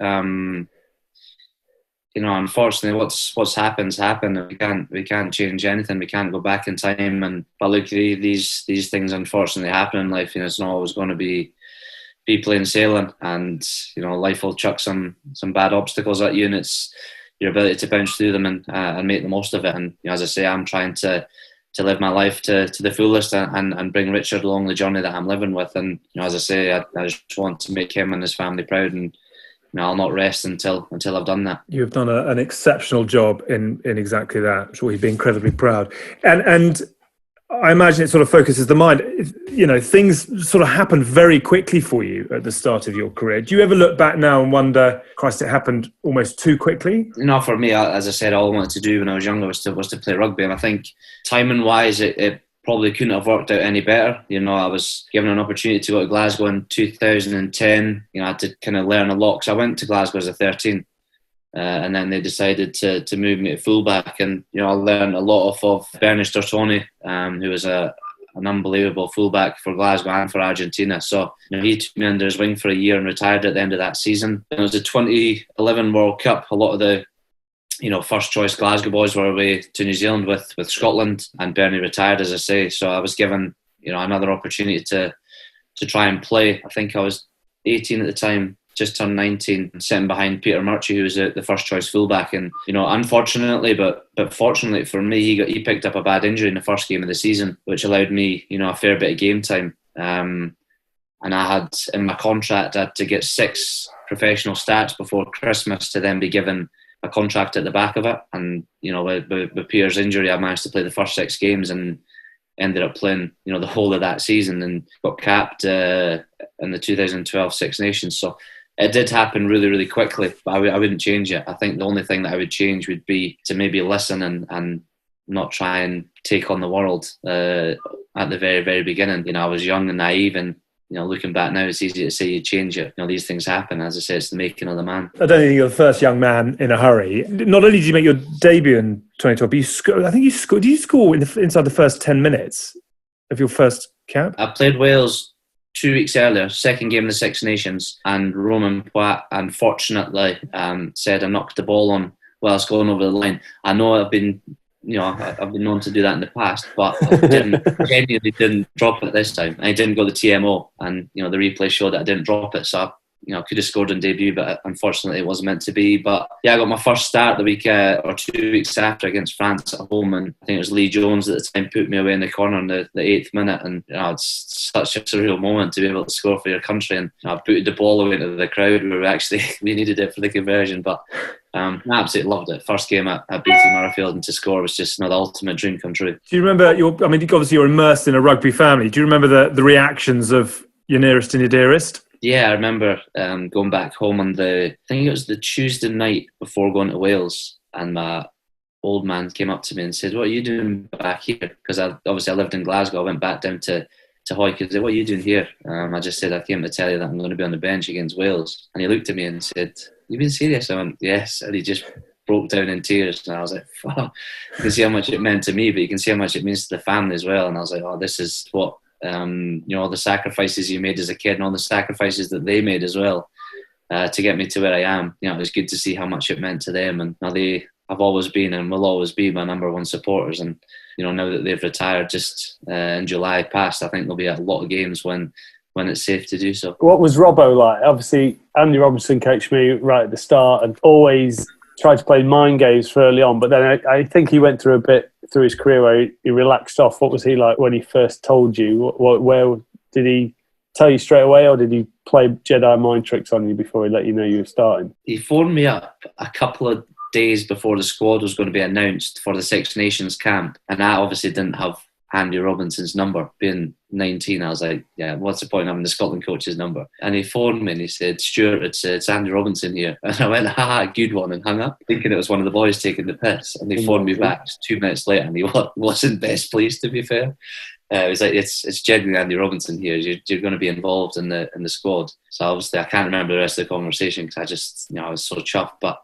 Unfortunately, what's happened. We can't change anything. We can't go back in time. But look, these things unfortunately happen in life. It's not always going to be plain sailing, and life will chuck some bad obstacles at you, and it's your ability to bounce through them and make the most of it. And as I say, I'm trying to live my life to the fullest and bring Richard along the journey that I'm living with. And as I say, I just want to make him and his family proud, and I'll not rest until I've done that. You've done an exceptional job in exactly that. I'm sure he'd be incredibly proud. And I imagine it sort of focuses the mind. Things sort of happened very quickly for you at the start of your career. Do you ever look back now and wonder, Christ, it happened almost too quickly? For me, as I said, all I wanted to do when I was younger was to play rugby. And I think timing-wise, it probably couldn't have worked out any better. I was given an opportunity to go to Glasgow in 2010. I had to kind of learn a lot, because I went to Glasgow as a 13, and then they decided to move me to fullback. And I learned a lot of Bernie Stortoni, who was an unbelievable fullback for Glasgow and for Argentina. So he took me under his wing for a year and retired at the end of that season. And it was the 2011 World Cup. A lot of the first choice Glasgow boys were away to New Zealand with Scotland, and Bernie retired, as I say. So I was given, another opportunity to try and play. I think I was 18 at the time, just turned 19, sitting behind Peter Murchie, who was the first choice fullback. And, unfortunately, but fortunately for me, he picked up a bad injury in the first game of the season, which allowed me, a fair bit of game time. And I had, in my contract, I had to get 6 professional stats before Christmas to then be given a contract at the back of it. And with Peter's injury, I managed to play the first 6 games and ended up playing the whole of that season, and got capped in the 2012 Six Nations. So it did happen really, really quickly, but I wouldn't change it. I think the only thing that I would change would be to maybe listen and not try and take on the world at the very, very beginning. I was young and naive, and looking back now, it's easy to say you change it. These things happen. As I say, it's the making of the man. I don't think you're the first young man in a hurry. Not only did you make your debut in 2012, but I think you scored. Did you score inside the first 10 minutes of your first cap? I played Wales 2 weeks earlier, second game of the Six Nations, and Roman Poit, unfortunately, said I knocked the ball on while I was going over the line. I know I've been known to do that in the past, but I genuinely didn't drop it this time. I didn't go the TMO, and the replay showed that I didn't drop it, so I could have scored on debut, but unfortunately it wasn't meant to be. But yeah, I got my first start the week or 2 weeks after against France at home, and I think it was Lee Jones at the time put me away in the corner in the 8th minute, and it's such a surreal moment to be able to score for your country. And I booted the ball away into the crowd where we needed it for the conversion, but I absolutely loved it. First game at BT Murrayfield, and to score was just the ultimate dream come true. Do you remember obviously you're immersed in a rugby family. Do you remember the reactions of your nearest and your dearest? Yeah, I remember going back home on I think it was the Tuesday night before going to Wales, and my old man came up to me and said, "What are you doing back here?" Because I lived in Glasgow. I went back down to Hoyk and said, "What are you doing here?" I just said, "I came to tell you that I'm going to be on the bench against Wales." And he looked at me and said, "You being serious?" I went, "Yes." And he just broke down in tears, and I was like, "Fuck." You can see how much it meant to me, but you can see how much it means to the family as well. And I was like, "Oh, this is what all the sacrifices you made as a kid and all the sacrifices that they made as well to get me to where I am. It was good to see how much it meant to them, and they have always been and will always be my number one supporters. And now that they've retired just in July past, I think they'll be at a lot of games when it's safe to do so. What was Robbo like? Obviously, Andy Robinson coached me right at the start and always tried to play mind games for early on, but then I think he went through a bit through his career where he relaxed off. What was he like when he first told you? Where did he tell you straight away, or did he play Jedi mind tricks on you before he let you know you were starting? He phoned me up a couple of days before the squad was going to be announced for the Six Nations camp, and I obviously didn't have Andy Robinson's number. Being 19, I was like, yeah, what's the point of having the Scotland coach's number? And he phoned me and he said, Stuart, it's Andy Robinson here. And I went, haha, good one, and hung up, thinking it was one of the boys taking the piss. And he phoned me back 2 minutes later, and he wasn't best pleased, to be fair. He was like, it's genuinely Andy Robinson here. You're going to be involved in the squad. So obviously I can't remember the rest of the conversation because I was so chuffed. But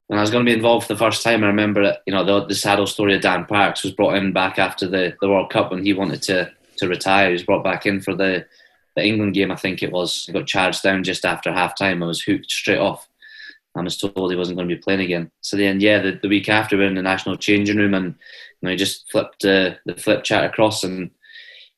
when I was going to be involved for the first time, I remember that the saddle story of Dan Parks was brought in back after the World Cup when he wanted to retire. He was brought back in for the England game, I think it was. He got charged down just after half time. I was hooked straight off. I was told he wasn't going to be playing again. So then, the week after, we were in the national changing room, and he just flipped the flip chat across, and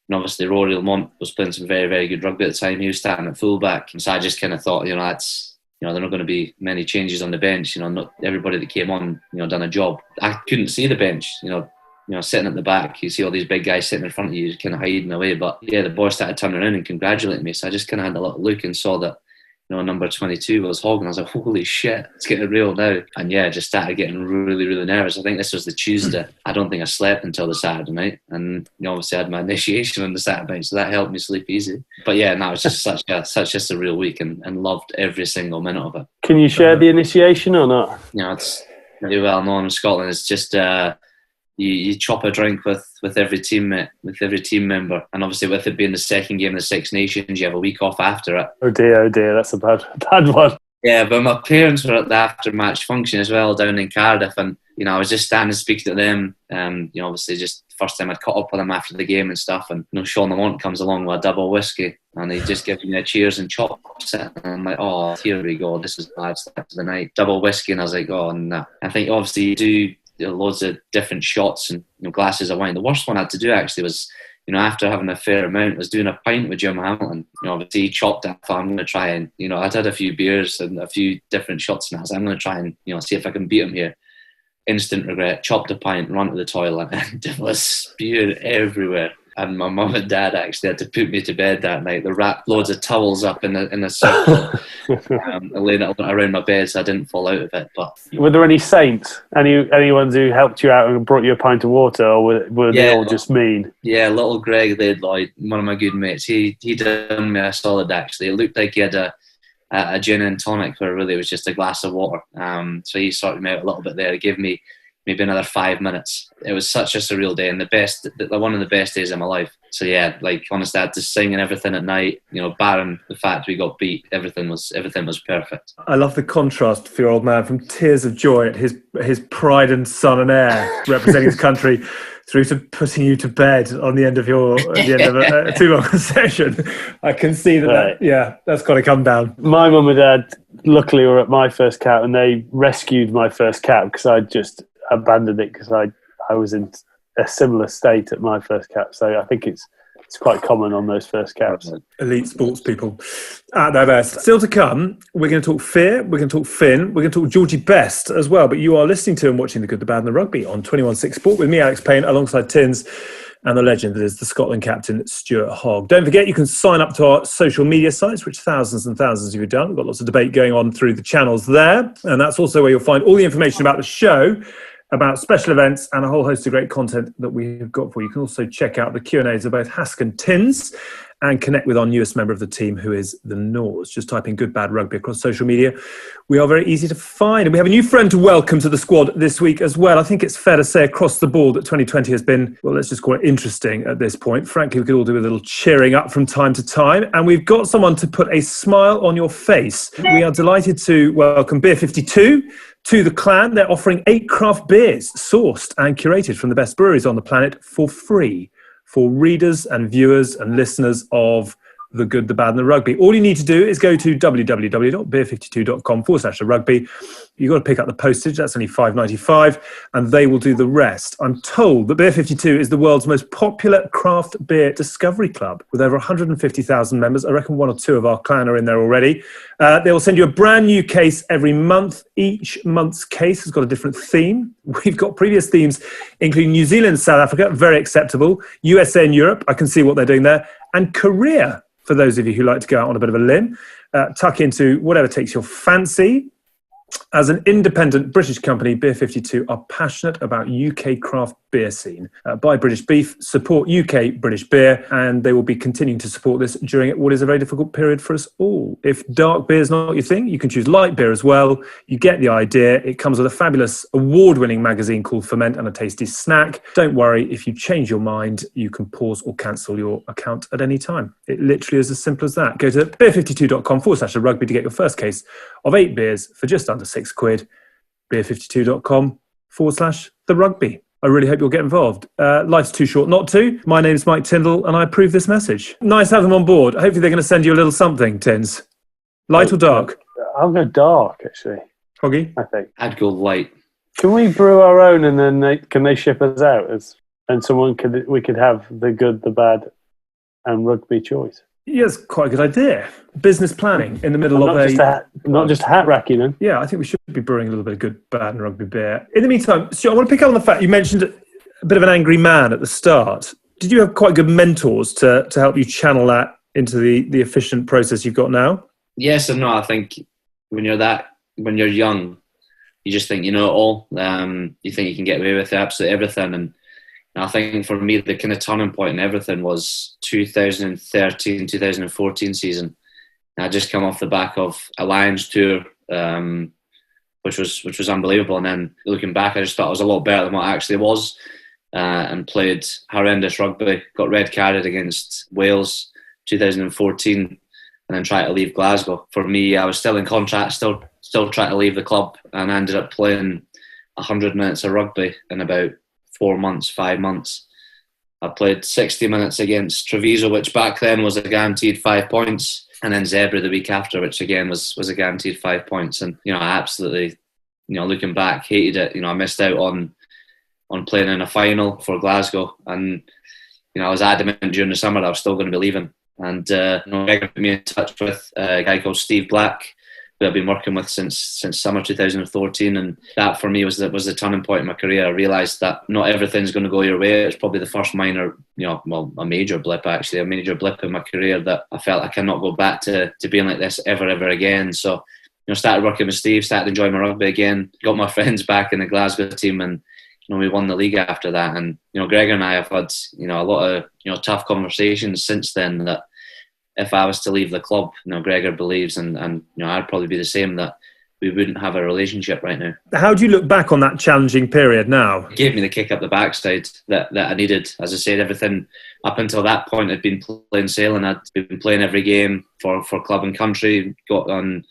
obviously Rory Lamont was playing some very, very good rugby at the time. He was starting at fullback, and so I just kind of thought, that's. There are not going to be many changes on the bench. Not everybody that came on, done a job. I couldn't see the bench. Sitting at the back, you see all these big guys sitting in front of you, kind of hiding away. But the boys started turning around and congratulating me. So I just kind of had a little look and saw that, number 22 was Hogg, and I was like, holy shit, it's getting real now. And just started getting really, really nervous. I think this was the Tuesday. I don't think I slept until the Saturday night, and obviously I had my initiation on the Saturday night, so that helped me sleep easy. But it was just such a surreal week, and loved every single minute of it. Can you share the initiation or not? It's pretty well known in Scotland. It's just you chop a drink with every teammate, with every team member, and obviously with it being the second game of the Six Nations, you have a week off after it. Oh dear, that's a bad one. Yeah, but my parents were at the after-match function as well down in Cardiff, and I was just standing speaking to them. Obviously just first time I'd caught up with them after the game and stuff, and Sean Lamont comes along with a double whiskey, and he just gives me a cheers and chops it, and I'm like, oh, here we go, this is bad start to the night. Double whiskey, and I was like, oh no. I think obviously you do loads of different shots and glasses of wine. The worst one I had to do actually was, after having a fair amount, was doing a pint with Jim Hamilton. Obviously he chopped it. I thought I'm going to try and, I'd had a few beers and a few different shots, and I was like, I'm going to try and, see if I can beat him here. Instant regret. Chopped a pint, run to the toilet, and it was spewing everywhere. And my mum and dad actually had to put me to bed that night. They wrapped loads of towels up in a circle, and laid it around my bed so I didn't fall out of it. But were there any saints? Anyone who helped you out and brought you a pint of water, or were they all just mean? Yeah, little Greg Laidloyd, one of my good mates, he did me a solid actually. It looked like he had a gin and tonic, where really it was just a glass of water. So he sorted me out a little bit there. He gave me maybe another 5 minutes. It was such a surreal day, and one of the best days of my life. So honestly, I had to sing and everything at night. Barring the fact we got beat, everything was perfect. I love the contrast for your old man, from tears of joy at his pride and son and heir representing his country, through to putting you to bed on the end of a 2 long session. I can see that. That's got to come down. My mum and dad, luckily, were at my first cap, and they rescued my first cap because I just abandoned it because I was in a similar state at my first cap. So I think it's quite common on those first caps. Elite sports people at their best. Still to come, we're going to talk Fear, we're going to talk Finn, we're going to talk Georgie Best as well. But you are listening to and watching The Good, The Bad and The Rugby on 21/6 Sport with me, Alex Payne, alongside Tins and the legend that is the Scotland captain, Stuart Hogg. Don't forget, you can sign up to our social media sites, which thousands and thousands of you have done. We've got lots of debate going on through the channels there. And that's also where you'll find all the information about the show, about special events, and a whole host of great content that we have got for you. You can also check out the Q&As of both Hask and Tins, and connect with our newest member of the team, who is the Norse. Just type in Good Bad Rugby across social media. We are very easy to find. And we have a new friend to welcome to the squad this week as well. I think it's fair to say across the board that 2020 has been, well, let's just call it interesting at this point. Frankly, we could all do with a little cheering up from time to time. And we've got someone to put a smile on your face. We are delighted to welcome Beer 52 to the clan. They're offering 8 craft beers, sourced and curated from the best breweries on the planet for free for readers and viewers and listeners of The Good, the Bad and the Rugby. All you need to do is go to www.beer52.com/rugby. You've got to pick up the postage. That's only $5.95, and they will do the rest. I'm told that Beer 52 is the world's most popular craft beer discovery club with over 150,000 members. I reckon one or two of our clan are in there already. They will send you a brand new case every month. Each month's case has got a different theme. We've got previous themes, including New Zealand, South Africa, very acceptable, USA and Europe, I can see what they're doing there, and Korea, for those of you who like to go out on a bit of a limb. Tuck into whatever takes your fancy. As an independent British company, Beer 52 are passionate about UK craft beer scene. Buy British beef, support UK British beer, and they will be continuing to support this during what is a very difficult period for us all. If dark beer is not your thing, you can choose light beer as well. You get the idea. It comes with a fabulous award-winning magazine called Ferment and a tasty snack. Don't worry, if you change your mind, you can pause or cancel your account at any time. It literally is as simple as that. Go to beer52.com/rugby to get your first case of 8 beers for just under £6. beer52.com/the-rugby. I really hope you'll get involved. Life's too short not to. My name's Mike Tindall, and I approve this message. Nice to have them on board. Hopefully they're going to send you a little something, Tins. Light or dark? I'll go dark, actually. Hoggy? I think. I'd go light. Can we brew our own, and then can they ship us out? And we could have the good, the bad, and rugby choice. Yes, quite a good idea. Business planning in the middle Not of not just hat racking then. Yeah, I think we should be brewing a little bit of good, bad and rugby beer. In the meantime, Stuart, I want to pick up on the fact you mentioned a bit of an angry man at the start. Did you have quite good mentors to help you channel that into the efficient process you've got now? Yes and no. I think when you're young, you just think you know it all. You think you can get away with absolutely everything. And I think for me, the kind of turning point in everything was 2013, 2014 season. And I just come off the back of a Lions tour, which was unbelievable. And then looking back, I just thought I was a lot better than what I actually was, and played horrendous rugby. Got red carded against Wales 2014, and then tried to leave Glasgow. For me, I was still in contract, still trying to leave the club, and I ended up playing 100 minutes of rugby in about 5 months. I played 60 minutes against Treviso, which back then was a guaranteed 5 points, and then Zebra the week after, which again was a guaranteed 5 points. And I absolutely, looking back, hated it. I missed out on playing in a final for Glasgow, and I was adamant during the summer that I was still going to be leaving. And Greg put me in touch with a guy called Steve Black, who I've been working with since summer 2014, and that for me was the turning point in my career. I realised that not everything's going to go your way. It's probably the first a major blip in my career that I felt I cannot go back to being like this ever again. So started working with Steve, started enjoying my rugby again, got my friends back in the Glasgow team, and we won the league after that. And Gregor and I have had a lot of tough conversations since then, that if I was to leave the club, Gregor believes, and I'd probably be the same, that we wouldn't have a relationship right now. How do you look back on that challenging period now? It gave me the kick up the backside that I needed. As I said, everything up until that point had been plain sailing. I'd been playing every game for club and country, got on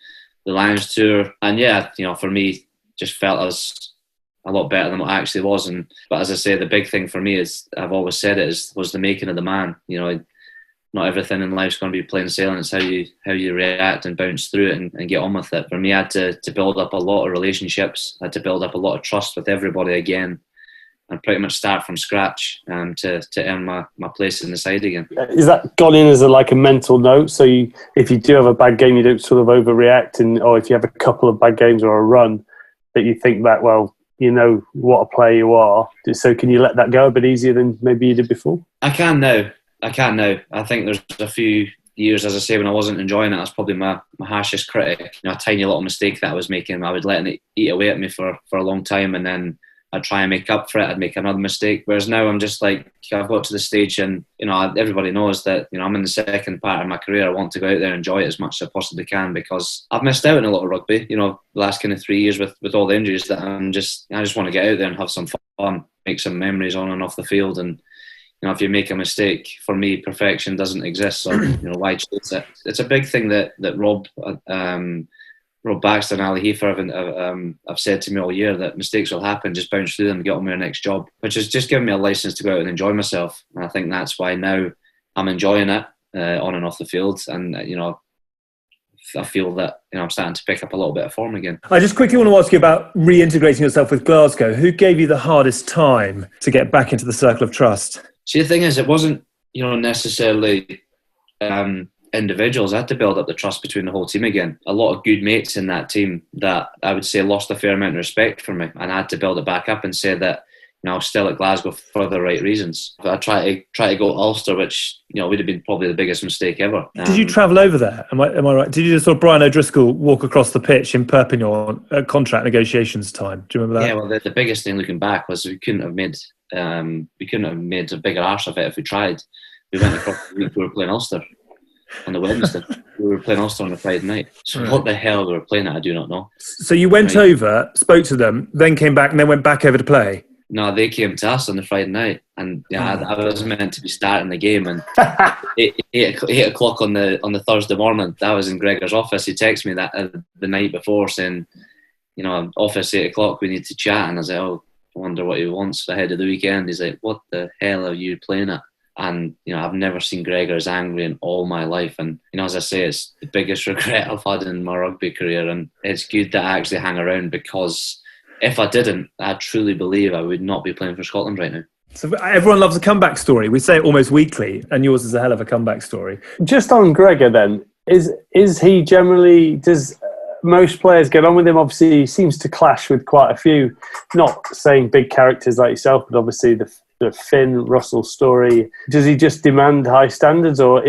the Lions tour, and for me, just felt as a lot better than what I actually was. But as I say, the big thing for me is, I've always said it, was the making of the man. Not everything in life's going to be plain sailing. It's how you react and bounce through it and get on with it. For me, I had to build up a lot of relationships. I had to build up a lot of trust with everybody again, and pretty much start from scratch to earn my place in the side again. Is that gone in as a mental note? So if you do have a bad game, you don't sort of overreact, or if you have a couple of bad games or a run, that you think that, well, what a player you are. So can you let that go a bit easier than maybe you did before? I can now. I think there's a few years, as I say, when I wasn't enjoying it, I was probably my harshest critic. A tiny little mistake that I was making, I would let it eat away at me for a long time, and then I'd try and make up for it. I'd make another mistake. Whereas now I'm just like, I've got to the stage, and everybody knows that I'm in the second part of my career. I want to go out there and enjoy it as much as I possibly can, because I've missed out on a lot of rugby. The last kind of 3 years with all the injuries, that I just want to get out there and have some fun, make some memories on and off the field. And if you make a mistake, for me, perfection doesn't exist. So why chase it? It's a big thing that Rob Rob Baxter and Ali Heifer have said to me all year that mistakes will happen, just bounce through them and get on with your next job, which has just given me a license to go out and enjoy myself. And I think that's why now I'm enjoying it on and off the field. And, I feel that I'm starting to pick up a little bit of form again. I just quickly want to ask you about reintegrating yourself with Glasgow. Who gave you the hardest time to get back into the circle of trust? See, the thing is, it wasn't necessarily individuals. I had to build up the trust between the whole team again. A lot of good mates in that team that I would say lost a fair amount of respect for me, and I had to build it back up and say that I was still at Glasgow for the right reasons. I try to go to Ulster, which would have been probably the biggest mistake ever. Did you travel over there? Am I right? Did you just sort of Brian O'Driscoll walk across the pitch in Perpignan at contract negotiations time? Do you remember that? Yeah, well, the biggest thing looking back was we couldn't have made a bigger arse of it if we tried. We went across the week, we were playing Ulster on the Wednesday. We were playing Ulster on the Friday night. So what the hell we were playing at, I do not know. So you went over, spoke to them, then came back, and then went back over to play? No, they came to us on the Friday night, and I was meant to be starting the game, and 8 o'clock on the Thursday morning, I was in Gregor's office. He texted me that the night before saying, office 8 o'clock, we need to chat. And I was like, oh, I wonder what he wants ahead of the weekend. He's like, what the hell are you playing at? And I've never seen Gregor as angry in all my life. And as I say, it's the biggest regret I've had in my rugby career, and it's good that I actually hang around, because if I didn't, I truly believe I would not be playing for Scotland right now. So everyone loves a comeback story. We say it almost weekly, and yours is a hell of a comeback story. Just on Gregor then, is he generally, does most players get on with him? Obviously, he seems to clash with quite a few, not saying big characters like yourself, but obviously the Finn Russell story. Does he just demand high standards, or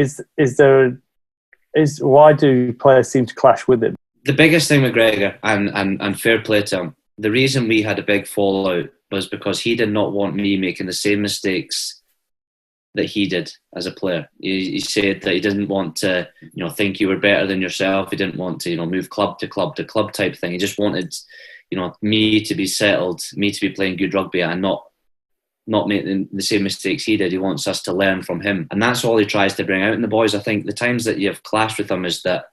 why do players seem to clash with him? The biggest thing with Gregor, and fair play to him, the reason we had a big fallout was because he did not want me making the same mistakes that he did as a player. He said that he didn't want to, think you were better than yourself. He didn't want to, move club to club to club type thing. He just wanted, me to be settled, me to be playing good rugby, and not making the same mistakes he did. He wants us to learn from him, and that's all he tries to bring out in the boys. I think the times that you've clashed with him is that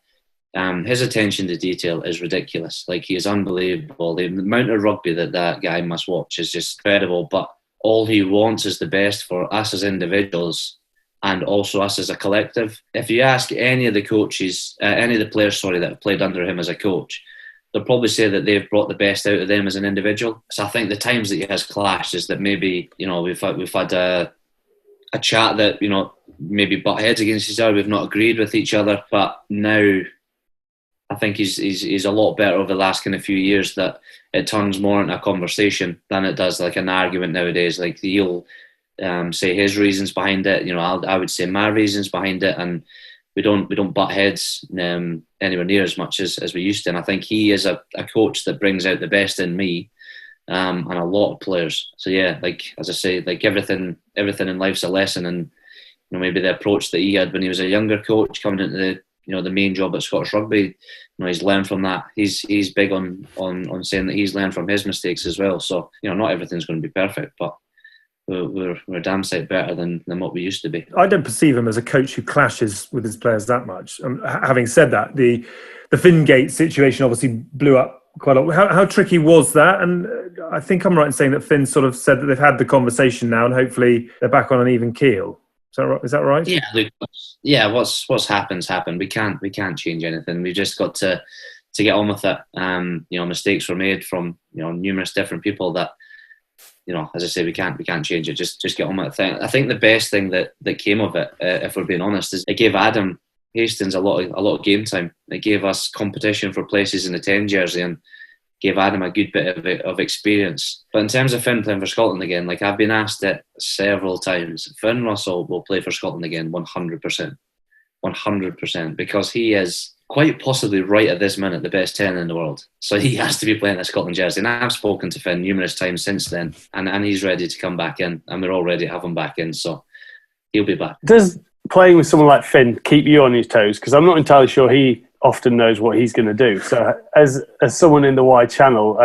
his attention to detail is ridiculous. Like, he is unbelievable. The amount of rugby that guy must watch is just incredible. But all he wants is the best for us as individuals, and also us as a collective. If you ask any of the coaches, any of the players, that have played under him as a coach, they'll probably say that they've brought the best out of them as an individual. So I think the times that he has clashed is that maybe we've had a chat that maybe butt heads against each other. We've not agreed with each other, but now I think he's a lot better over the last kind of few years, that it turns more into a conversation than it does like an argument nowadays. Like, he'll say his reasons behind it. I would say my reasons behind it, and we don't butt heads anywhere near as much as we used to. And I think he is a coach that brings out the best in me and a lot of players. So yeah, like, as I say, like everything in life's a lesson, and maybe the approach that he had when he was a younger coach coming into the main job at Scottish Rugby, he's learned from that. He's big on saying that he's learned from his mistakes as well. So not everything's going to be perfect, but we're a damn sight better than what we used to be. I don't perceive him as a coach who clashes with his players that much. Having said that, the Fingate situation obviously blew up quite a lot. How tricky was that? And I think I'm right in saying that Finn sort of said that they've had the conversation now, and hopefully they're back on an even keel. Is that right? Yeah, Luke. Yeah, what's happened. We can't change anything. We've just got to get on with it. Mistakes were made from numerous different people that as I say, we can't change it. Just get on with it. I think the best thing that came of it, if we're being honest, is it gave Adam Hastings a lot of game time. It gave us competition for places in the 10 jersey, and gave Adam a good bit of experience. But in terms of Finn playing for Scotland again, like, I've been asked it several times, Finn Russell will play for Scotland again 100%, because he is quite possibly right at this minute the best 10 in the world. So he has to be playing a Scotland jersey. And I've spoken to Finn numerous times since then, and he's ready to come back in, and we're all ready to have him back in. So he'll be back. Does playing with someone like Finn keep you on his toes? Because I'm not entirely sure he often knows what he's going to do. So as someone in the wide channel,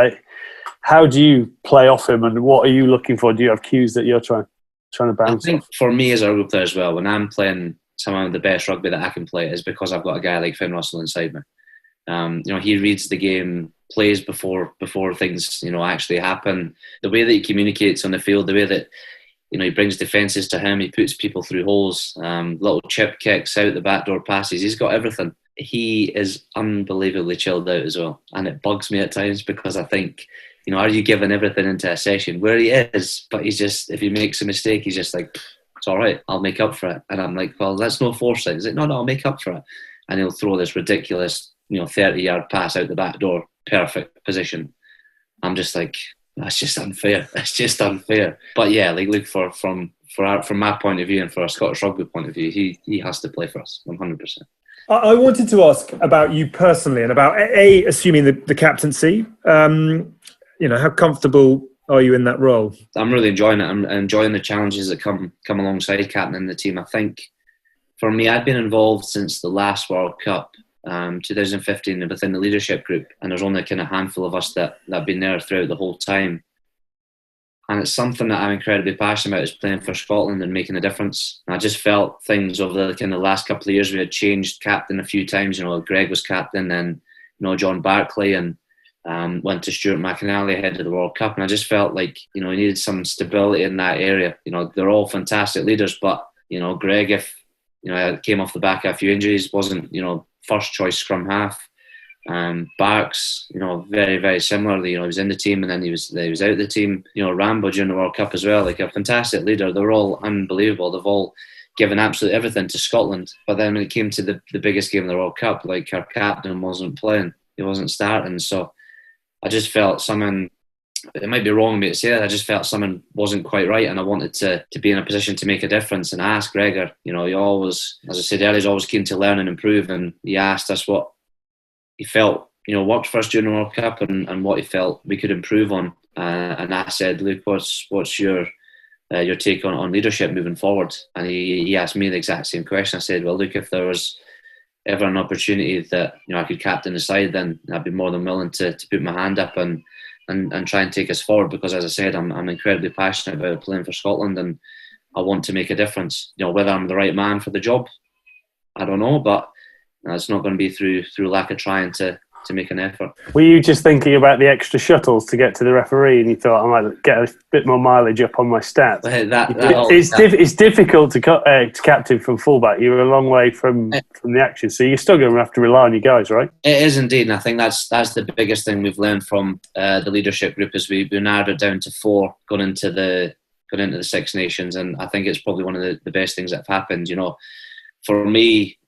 how do you play off him, and what are you looking for? Do you have cues that you're trying to bounce I think off? For me as a rugby player as well, when I'm playing some of the best rugby that I can play, is because I've got a guy like Finn Russell inside me. He reads the game, plays before things actually happen. The way that he communicates on the field, the way that he brings defences to him, he puts people through holes, little chip kicks out the backdoor passes. He's got everything. He is unbelievably chilled out as well, and it bugs me at times because I think, are you giving everything into a session? Where he is, but he's just, if he makes a mistake, he's just like, it's all right, I'll make up for it. And I'm like, well, that's no foresight. He's like, no, I'll make up for it. And he'll throw this ridiculous 30-yard pass out the back door, perfect position. I'm just like, that's just unfair. It's just unfair. But yeah, like, look, from my point of view and for a Scottish Rugby point of view, he has to play for us 100%. I wanted to ask about you personally and about assuming the captaincy. How comfortable are you in that role? I'm really enjoying it. I'm enjoying the challenges that come alongside captaining the team. I think for me, I've been involved since the last World Cup, 2015, within the leadership group, and there's only a handful of us that have been there throughout the whole time. And it's something that I'm incredibly passionate about, is playing for Scotland and making a difference. And I just felt things over the last couple of years. We had changed captain a few times. Greg was captain, then John Barclay, and went to Stuart McInally ahead of the World Cup. And I just felt like we needed some stability in that area. They're all fantastic leaders, but Greg, if came off the back of a few injuries, wasn't first choice scrum half. Barks, very, very similarly, he was in the team and then he was out of the team. Rambo during the World Cup as well, like a fantastic leader. They're all unbelievable. They've all given absolutely everything to Scotland. But then when it came to the biggest game of the World Cup, like, our captain wasn't playing, he wasn't starting. So I just felt something, it might be wrong of me to say that, I just felt something wasn't quite right, and I wanted to be in a position to make a difference. And I asked Gregor, he always, as I said earlier, he's always keen to learn and improve, and he asked us what he felt worked for us during the World Cup and what he felt we could improve on. And I said, look, what's your take on leadership moving forward? And he asked me the exact same question. I said, well, look, if there was ever an opportunity that I could captain the side, then I'd be more than willing to put my hand up and try and take us forward, because, as I said, I'm incredibly passionate about playing for Scotland and I want to make a difference. Whether I'm the right man for the job, I don't know, but it's not going to be through lack of trying to make an effort. Were you just thinking about the extra shuttles to get to the referee, and you thought, I might get a bit more mileage up on my stats? It's difficult to captain from fullback. You're a long way from the action, so you're still going to have to rely on your guys, right? It is indeed, and I think that's the biggest thing we've learned from the leadership group, is we narrowed it down to 4 going into the Six Nations, and I think it's probably one of the best things that have happened. For me,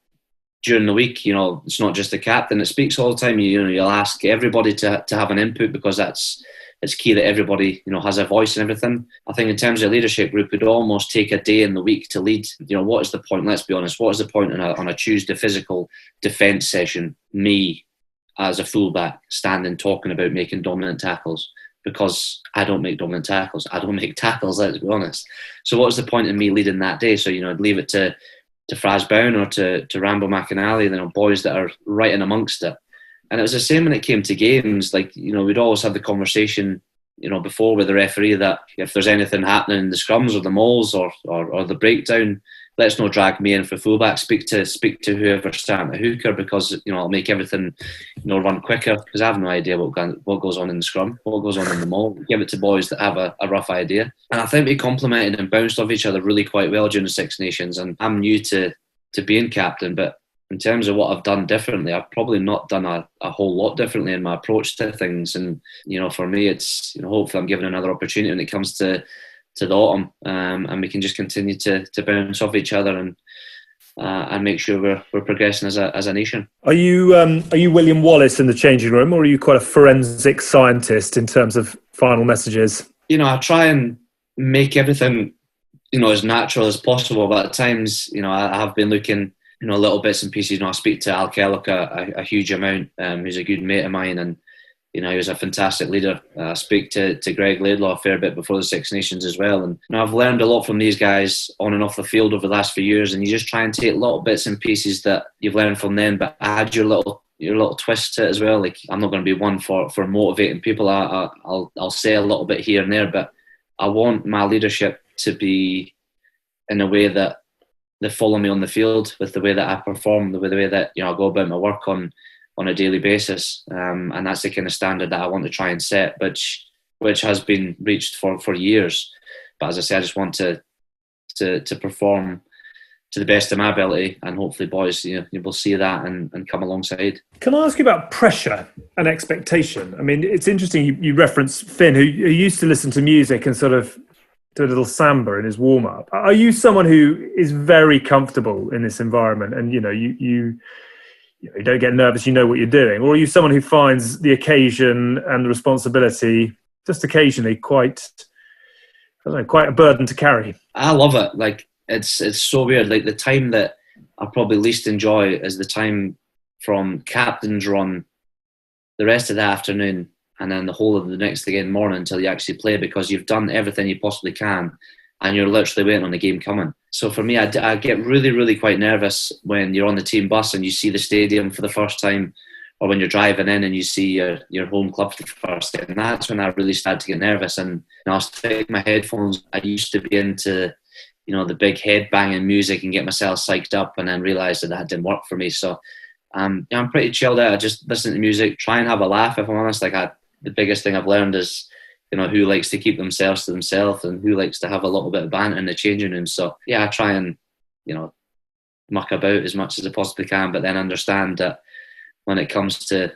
during the week, it's not just the captain that speaks all the time. You'll ask everybody to have an input, because it's key that everybody has a voice and everything. I think in terms of leadership group, we'd almost take a day in the week to lead. What is the point? Let's be honest. What is the point on a Tuesday physical defence session? Me as a fullback standing talking about making dominant tackles, because I don't make dominant tackles. I don't make tackles. Let's be honest. So what's the point in me leading that day? So I'd leave it to Fraz Bowen or to Rambo McInally, boys that are right in amongst it. And it was the same when it came to games. Like, we'd always have the conversation, before with the referee, that if there's anything happening in the scrums or the mauls or the breakdown, let's not drag me in for fullback. Speak to whoever's starting the hooker, because I'll make everything run quicker, because I have no idea what goes on in the scrum, what goes on in the maul. Give it to boys that have a rough idea. And I think we complemented and bounced off each other really quite well during the Six Nations. And I'm new to being captain, but in terms of what I've done differently, I've probably not done a whole lot differently in my approach to things. And for me, it's hopefully I'm given another opportunity when it comes to the autumn, and we can just continue to bounce off each other and make sure we're progressing as a nation. Are you William Wallace in the changing room, or are you quite a forensic scientist in terms of final messages? I try and make everything as natural as possible, but at times I have been looking little bits and pieces. I speak to Al Kellogg a huge amount, who's a good mate of mine, and he was a fantastic leader. I speak to Greg Laidlaw a fair bit before the Six Nations as well. And I've learned a lot from these guys on and off the field over the last few years. And you just try and take little bits and pieces that you've learned from them, but add your little twist to it as well. Like, I'm not going to be one for motivating people. I'll say a little bit here and there, but I want my leadership to be in a way that they follow me on the field, with the way that I perform, the way that I go about my work on on a daily basis, and that's the kind of standard that I want to try and set, which has been reached for years. But as I say, I just want to perform to the best of my ability, and hopefully boys, you will see that and come alongside. Can I ask you about pressure and expectation? I mean, it's interesting you reference Finn, who used to listen to music and sort of do a little samba in his warm-up. Are you someone who is very comfortable in this environment, and you don't get nervous, you know what you're doing? Or are you someone who finds the occasion and the responsibility just occasionally quite a burden to carry? I love it. Like, it's so weird. Like, the time that I probably least enjoy is the time from captain's run, the rest of the afternoon, and then the whole of the next again morning until you actually play, because you've done everything you possibly can and you're literally waiting on the game coming. So for me, I get really, really quite nervous when you're on the team bus and you see the stadium for the first time, or when you're driving in and you see your home club for the first time. And that's when I really started to get nervous. And I was taking my headphones. I used to be into, the big head banging music and get myself psyched up, and then realised that didn't work for me. So I'm pretty chilled out. I just listen to music, try and have a laugh, if I'm honest. The biggest thing I've learned is, who likes to keep themselves to themselves and who likes to have a little bit of banter in the changing room. So yeah, I try and, muck about as much as I possibly can, but then understand that when it comes to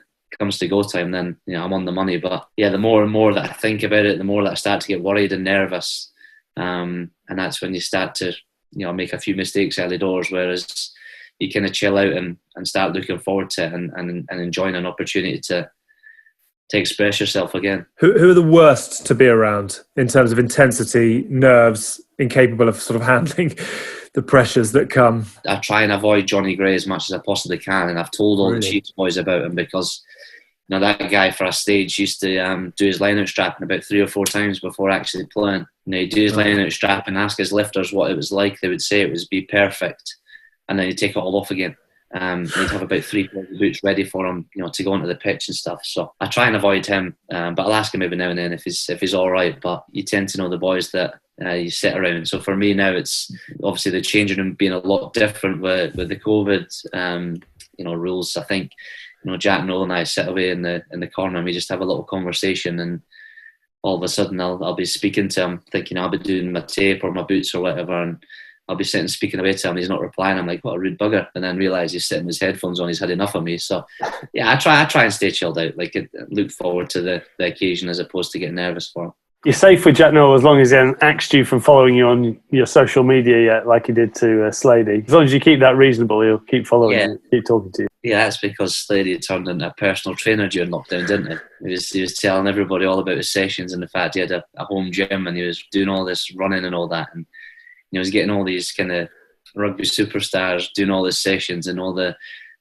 go time, then, I'm on the money. But yeah, the more and more that I think about it, the more that I start to get worried and nervous. And that's when you start to, make a few mistakes early doors, whereas you kind of chill out and start looking forward to it and enjoying an opportunity to express yourself again. Who are the worst to be around in terms of intensity, nerves, incapable of sort of handling the pressures that come? I try and avoid Johnny Gray as much as I possibly can, and I've told all the Chiefs boys about him, because that guy for a stage used to do his line-out strapping about 3 or 4 times before actually playing. He'd do his line-out strap and ask his lifters what it was like. They would say it was be perfect, and then he'd take it all off again. He'd have about 3 pairs of boots ready for him, to go onto the pitch and stuff. So I try and avoid him, but I'll ask him every now and then if he's all right. But you tend to know the boys that you sit around. So for me now, it's obviously the changing room being a lot different with the COVID, rules. I think, Jack Noel and I sit away in the corner and we just have a little conversation, and all of a sudden I'll be speaking to him, thinking I'll be doing my tape or my boots or whatever, and I'll be sitting speaking away to him. He's not replying. I'm like, what a rude bugger. And then realise he's sitting with his headphones on. He's had enough of me. So, yeah, I try and stay chilled out. Like, look forward to the occasion as opposed to getting nervous for him. You're safe with Jack Noel as long as he hasn't axed you from following you on your social media yet, like he did to Slady. As long as you keep that reasonable, he'll keep following you, keep talking to you. Yeah, that's because Slady turned into a personal trainer during lockdown, didn't he? He was telling everybody all about his sessions and the fact he had a home gym and he was doing all this running and all that. And he was getting all these kind of rugby superstars doing all the sessions and all the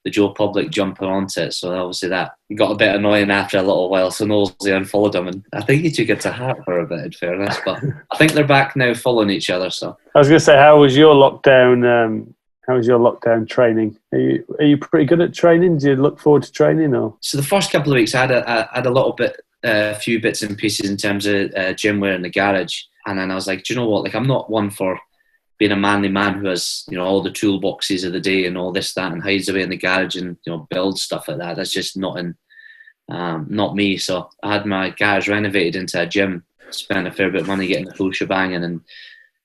Joe public jumping onto it. So obviously that got a bit annoying after a little while. So Knowlesy unfollowed him, and I think he took it to heart for a bit, in fairness. But I think they're back now following each other. So I was going to say, how was your lockdown? How was your lockdown training? Are you pretty good at training? Do you look forward to training? Or so the first couple of weeks, I had a little bit, a few bits and pieces in terms of gym wear in the garage, and then I was like, do you know what? Like, I'm not one for being a manly man who has, all the toolboxes of the day and all this, that, and hides away in the garage and, builds stuff like that. That's just not me. So I had my garage renovated into a gym, spent a fair bit of money getting the full shebang, and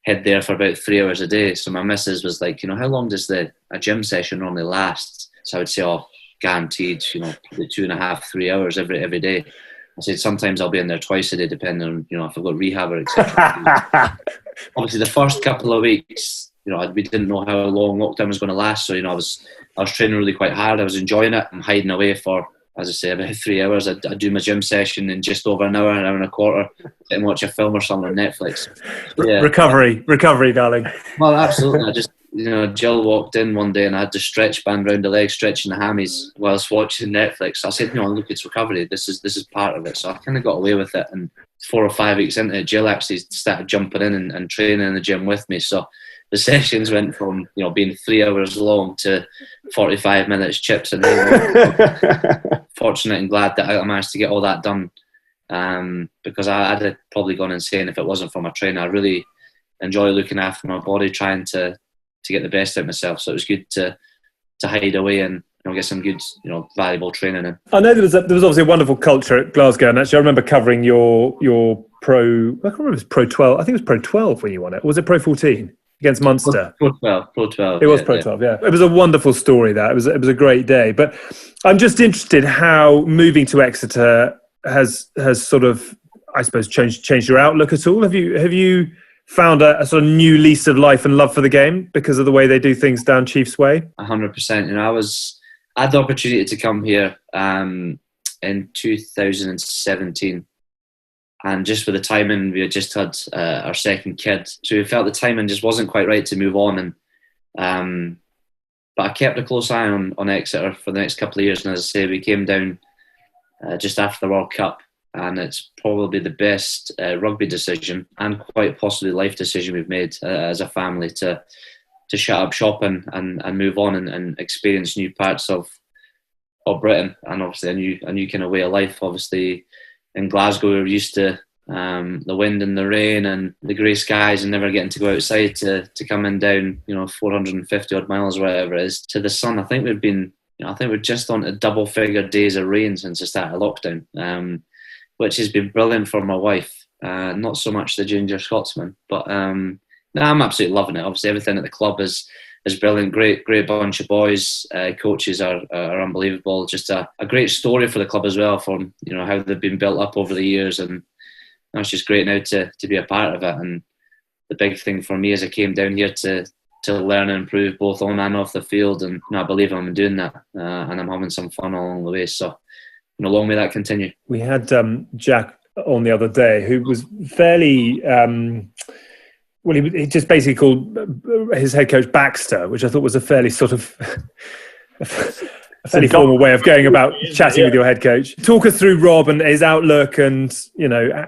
head there for about 3 hours a day. So my missus was like, how long does a gym session normally last? So I would say, guaranteed, probably 2.5, 3 hours every day. I said sometimes I'll be in there twice a day, depending on if I've got rehab or etc. Obviously, the first couple of weeks, we didn't know how long lockdown was going to last. So I was training really quite hard. I was enjoying it. I'm hiding away for, as I say, about 3 hours. I do my gym session in just over an hour and a quarter, sit and watch a film or something on Netflix. Yeah. Recovery, darling. Well, absolutely. I just. Jill walked in one day and I had the stretch band around the legs, stretching the hammies whilst watching Netflix. I said, look, it's recovery. This is part of it. So I kind of got away with it. And 4 or 5 weeks into it, Jill actually started jumping in and training in the gym with me. So the sessions went from, being 3 hours long to 45 minutes chips. And fortunate and glad that I managed to get all that done, because I'd have probably gone insane if it wasn't for my trainer. I really enjoy looking after my body, trying to get the best out of myself. So it was good to hide away and get some good, valuable training in. I know there was obviously a wonderful culture at Glasgow, and actually I remember covering your pro. I can't remember if it was Pro 12. I think it was Pro 12 when you won it. Or was it Pro 14 against Munster? Pro 12. It was Pro 12. Yeah, it was a wonderful story. It was a great day. But I'm just interested how moving to Exeter has sort of, I suppose, changed your outlook at all. Have you found a sort of new lease of life and love for the game because of the way they do things down Chiefs Way? 100%. I had the opportunity to come here in 2017, and just with the timing, we had just had our second kid, so we felt the timing just wasn't quite right to move on. And but I kept a close eye on Exeter for the next couple of years, and as I say, we came down just after the World Cup, and it's probably the best rugby decision and quite possibly life decision we've made as a family to shut up shop and move on and experience new parts of Britain, and obviously a new kind of way of life. Obviously in Glasgow we were used to the wind and the rain and the grey skies and never getting to go outside, to coming down 450 odd miles or whatever it is to the sun. I think we're just on a double figure days of rain since the start of lockdown, which has been brilliant for my wife, not so much the ginger Scotsman, but no, I'm absolutely loving it. Obviously, everything at the club is brilliant. Great bunch of boys. Coaches are unbelievable. Just a great story for the club as well, from how they've been built up over the years, and it's just great now to be a part of it. And the big thing for me is I came down here to learn and improve both on and off the field, and I believe I'm doing that, and I'm having some fun along the way. So, long may that continue. We had Jack on the other day, who was fairly. Well, he just basically called his head coach Baxter, which I thought was a fairly sort of a fairly formal way of going about chatting with your head coach. Talk us through Rob and his outlook, and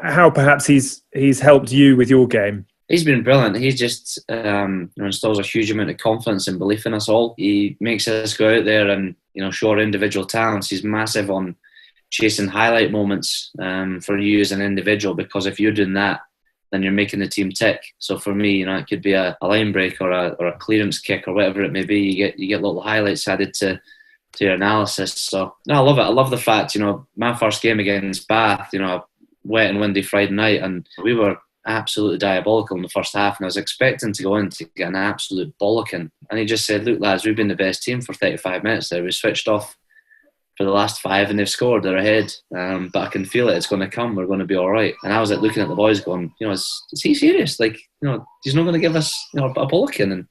how perhaps he's helped you with your game. He's been brilliant. He just instills a huge amount of confidence and belief in us all. He makes us go out there and show our individual talents. He's massive on chasing highlight moments for you as an individual, because if you're doing that, then you're making the team tick. So for me, it could be a line break or a clearance kick or whatever it may be. You get little highlights added to your analysis. So no, I love it. I love the fact, my first game against Bath, a wet and windy Friday night, and we were absolutely diabolical in the first half, and I was expecting to go in to get an absolute bollocking. And he just said, "Look, lads, we've been the best team for 35 minutes there. We switched off for the last 5 and they've scored. They're ahead, but I can feel it. It's going to come. We're going to be all right." And I was looking at the boys going, is he serious? He's not going to give us a bollocking. And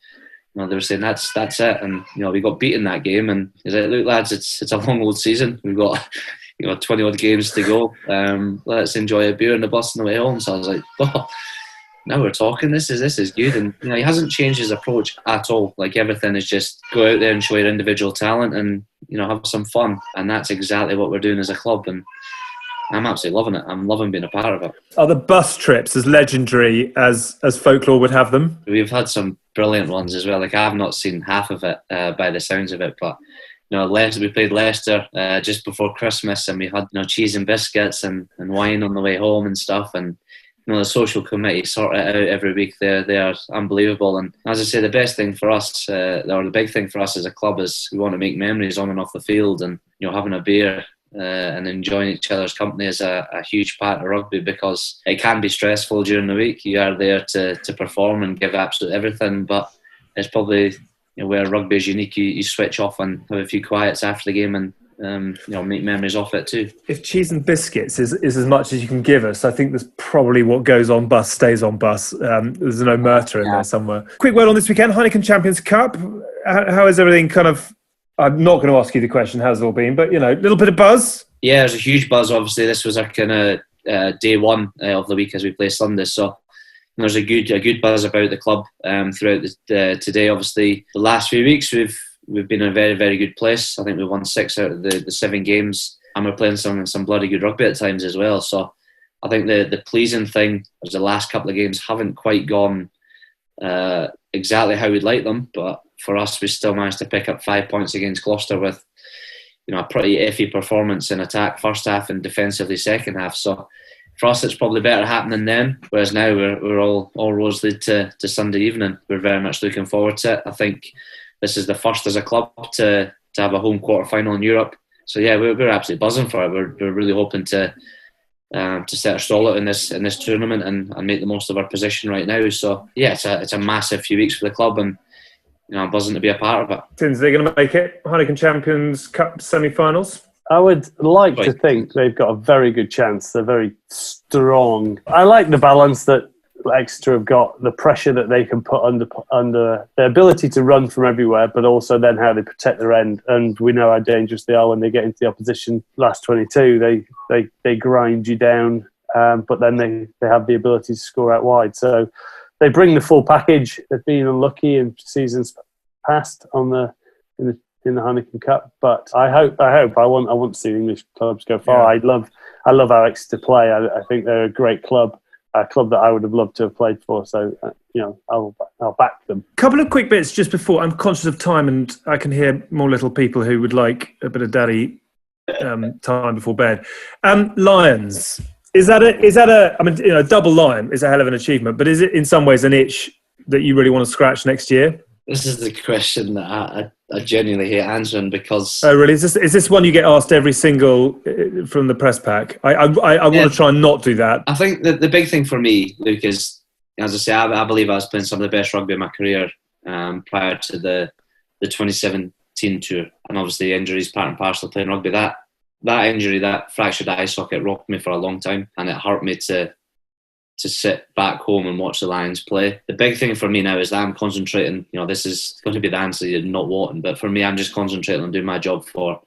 they were saying that's it. And we got beaten that game. And he's like, "Look, lads, it's a long old season. We've got 20 odd games to go. Let's enjoy a beer on the bus on the way home." So I was like, "Oh, now we're talking. This is good." And he hasn't changed his approach at all. Everything is just go out there and show your individual talent and have some fun. And that's exactly what we're doing as a club. And I'm absolutely loving it. I'm loving being a part of it. Are the bus trips as legendary as folklore would have them? We've had some brilliant ones as well. I've not seen half of it by the sounds of it, but we played Leicester just before Christmas, and we had cheese and biscuits and wine on the way home and stuff. And the social committee sort it out every week. They are unbelievable. And as I say, the best thing for us, or the big thing for us as a club, is we want to make memories on and off the field. And having a beer and enjoying each other's company is a huge part of rugby, because it can be stressful during the week. You are there to perform and give absolute everything, but it's probably where rugby is unique. You switch off and have a few quiets after the game and make memories off it too. If cheese and biscuits is as much as you can give us, I think that's probably what goes on bus stays on bus. There's no murder in there somewhere. Quick word on this weekend, Heineken Champions Cup. How is everything kind of... I'm not going to ask you the question, how's it all been? But, a little bit of buzz? Yeah, there's a huge buzz. Obviously, this was our kind of day one of the week as we play Sunday. So there's a good buzz about the club throughout today. Obviously, the last few weeks we've been in a very, very good place. I think we won 6 out of the 7 games, and we're playing some bloody good rugby at times as well. So I think the pleasing thing is the last couple of games haven't quite gone exactly how we'd like them, but for us, we still managed to pick up 5 points against Gloucester with a pretty iffy performance in attack first half and defensively second half. So for us, it's probably better happening then, whereas now we're all rose-lead to Sunday evening. We're very much looking forward to it. I think this is the first as a club to have a home quarter final in Europe. So yeah, we're absolutely buzzing for it. We're really hoping to set our stall out in this tournament and make the most of our position right now. So yeah, it's a massive few weeks for the club, and I'm buzzing to be a part of it. Tins, they're going to make it Heineken Champions Cup semi-finals? I would like to think they've got a very good chance. They're very strong. I like the balance that Exeter have got, the pressure that they can put under their ability to run from everywhere, but also then how they protect their end. And we know how dangerous they are when they get into the opposition. Last 22, they grind you down, but then they have the ability to score out wide. So they bring the full package. They've been unlucky in seasons past in the Heineken Cup, but I want to see the English clubs go far. Yeah. I love how Exeter play. I think they're a great club. A club that I would have loved to have played for. So, I'll back them. Couple of quick bits just before. I'm conscious of time, and I can hear more little people who would like a bit of daddy time before bed. Lions. Is that a? I mean, double Lion is a hell of an achievement, but is it in some ways an itch that you really want to scratch next year? This is the question that I genuinely hate answering because... Oh, really? Is this one you get asked every single from the press pack? I want to try and not do that. I think the big thing for me, Luke, is, as I say, I believe I was playing some of the best rugby in my career prior to the 2017 tour. And obviously injuries part and parcel of playing rugby. That injury, that fractured eye socket, rocked me for a long time, and it hurt me to sit back home and watch the Lions play. The big thing for me now is that I'm concentrating, this is going to be the answer you're not wanting, but for me, I'm just concentrating on doing my job for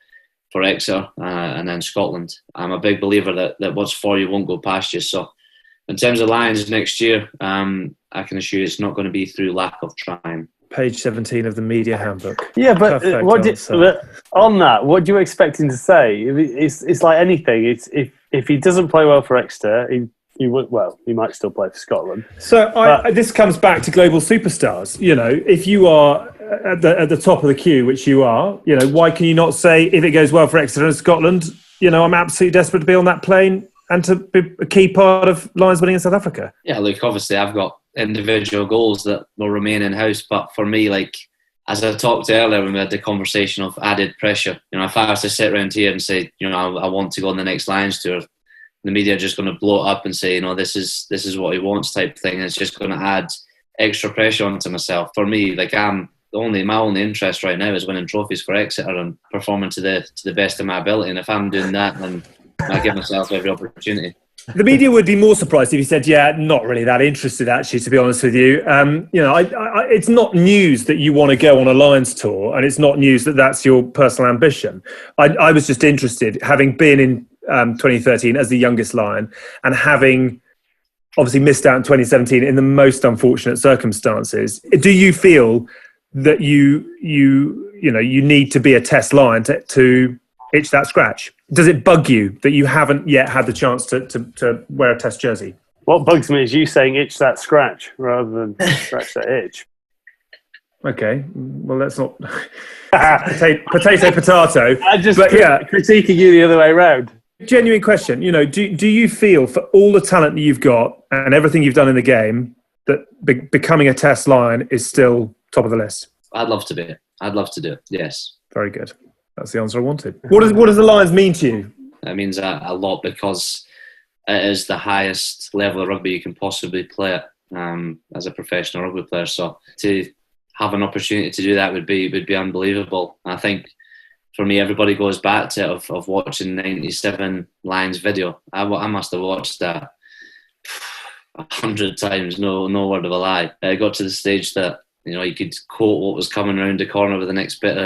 Exeter and then Scotland. I'm a big believer that what's for you won't go past you. So in terms of Lions next year, I can assure you it's not going to be through lack of trying. Page 17 of the media handbook. Yeah, but on that, what do you expect him to say? It's like anything. It's if he doesn't play well for Exeter, he might still play for Scotland. So this comes back to global superstars. If you are at the top of the queue, which you are, why can you not say, if it goes well for Exeter and Scotland, I'm absolutely desperate to be on that plane and to be a key part of Lions winning in South Africa? Yeah, look, obviously I've got individual goals that will remain in-house, but for me, as I talked earlier when we had the conversation of added pressure, if I was to sit around here and say, I want to go on the next Lions tour, the media are just going to blow it up and say, this is what he wants type thing. It's just going to add extra pressure onto myself. For me, my only interest right now is winning trophies for Exeter and performing to the best of my ability. And if I'm doing that, then I give myself every opportunity. The media would be more surprised if you said, not really that interested, actually, to be honest with you. It's not news that you want to go on a Lions tour, and it's not news that that's your personal ambition. I was just interested, having been in 2013 as the youngest Lion and having obviously missed out in 2017 in the most unfortunate circumstances. Do you feel that you need to be a Test Lion to itch that scratch? Does it bug you that you haven't yet had the chance to wear a Test jersey? What bugs me is you saying itch that scratch rather than scratch that itch. Okay, well, let's not potato. I'm just critiquing you the other way around. Genuine question. Do you feel for all the talent that you've got and everything you've done in the game that becoming a Test Lion is still top of the list? I'd love to be. I'd love to do it. Yes. Very good. That's the answer I wanted. What does the Lions mean to you? It means a lot because it is the highest level of rugby you can possibly play at as a professional rugby player. So to have an opportunity to do that would be unbelievable. I think for me, everybody goes back to it of watching 97 Lions video. I must have watched that 100 times, no word of a lie. I got to the stage that you could quote what was coming around the corner with the next bit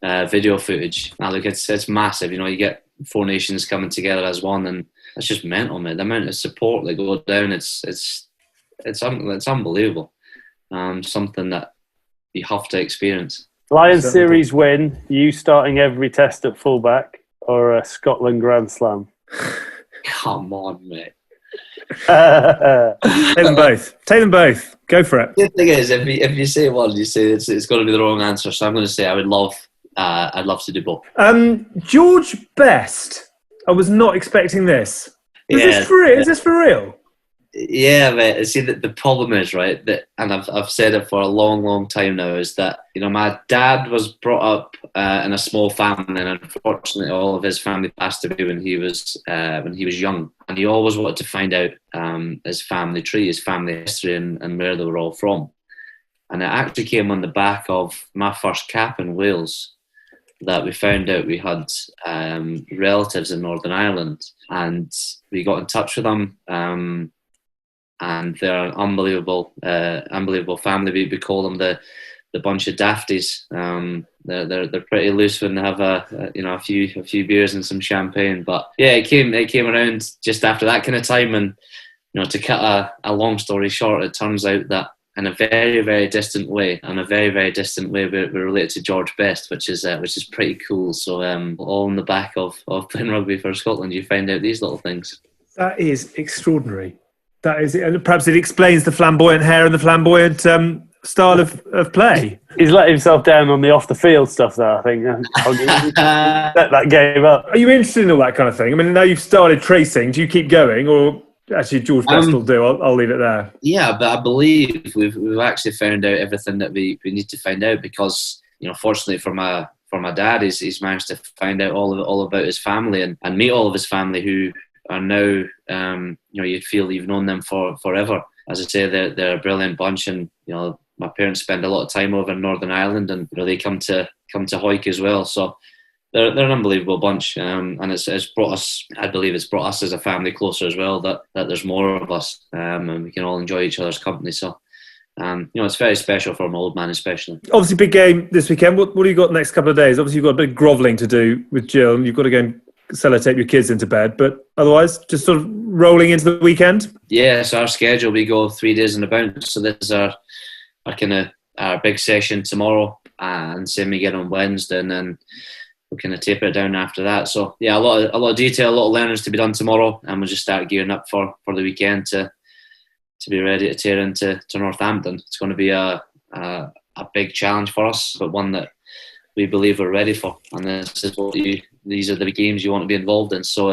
of video footage. Now, look, it's massive. You get four nations coming together as one, and it's just mental, man. The amount of support that goes down, it's unbelievable. Something that you have to experience. Lions series win, you starting every test at fullback, or a Scotland Grand Slam? Come on, mate. Take them both. Go for it. The thing is, if you say one, you say it's going to be the wrong answer. So I'm going to say I'd love to do both. George Best. I was not expecting this. Is this for real? Yeah, mate. See, the problem is, right, that, and I've said it for a long, long time now, is that, my dad was brought up in a small family, and unfortunately, all of his family passed away when he was young, and he always wanted to find out his family tree, his family history, and where they were all from. And it actually came on the back of my first cap in Wales that we found out we had relatives in Northern Ireland, and we got in touch with them. And they're an unbelievable family. We call them the bunch of dafties. They're pretty loose when they have a few beers and some champagne. But yeah, it came around just after that kind of time. And to cut a long story short, it turns out that in a very, very distant way, we're related to George Best, which is pretty cool. So all in the back of playing rugby for Scotland, you find out these little things. That is extraordinary. That is, and perhaps it explains the flamboyant hair and the flamboyant style of play. He's let himself down on the off the field stuff, though. I think let that game up. Are you interested in all that kind of thing? I mean, now you've started tracing. Do you keep going, or actually George Best will do? I'll leave it there. Yeah, but I believe we've actually found out everything that we need to find out, because fortunately for my dad, he's managed to find out all about his family and meet all of his family who are now, you'd feel you've known them forever. As I say, they're a brilliant bunch, and my parents spend a lot of time over in Northern Ireland, and they come to Hawick as well. So they're an unbelievable bunch, and it's brought us. I believe it's brought us as a family closer as well. That there's more of us, and we can all enjoy each other's company. So. It's very special for my old man, especially. Obviously, big game this weekend. What do you got the next couple of days? Obviously, you've got a bit of grovelling to do with Jill, and you've got to go and sellotape your kids into bed, but otherwise just sort of rolling into the weekend. Yeah, so our schedule, we go 3 days in a bounce. So this is our kind of our big session tomorrow, and same again on Wednesday, and then we'll kind of taper it down after that. So yeah, a lot of detail, a lot of learnings to be done tomorrow, and we'll just start gearing up for the weekend to be ready to tear into Northampton. It's going to be a big challenge for us, but one that we believe we're ready for, and these are the games you want to be involved in. So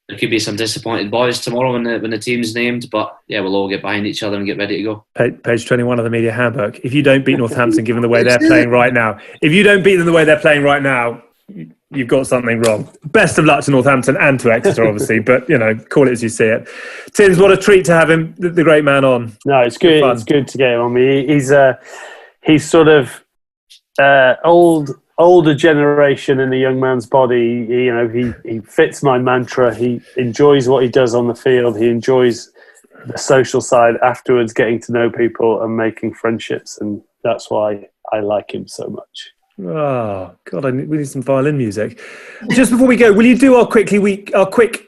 there could be some disappointed boys tomorrow when the team's named, but yeah, we'll all get behind each other and get ready to go. Page 21 of the media handbook. If you don't beat Northampton, given the way they're playing right now, you've got something wrong. Best of luck to Northampton and to Exeter, obviously, but call it as you see it. Tims, what a treat to have him, the great man, on. No, it's good. It's good to get him on. He's sort of older generation in the young man's body. He fits my mantra. He enjoys what he does on the field. He enjoys the social side afterwards, getting to know people and making friendships, and that's why I like him so much. Oh God, we need some violin music. Just before we go, will you do our quick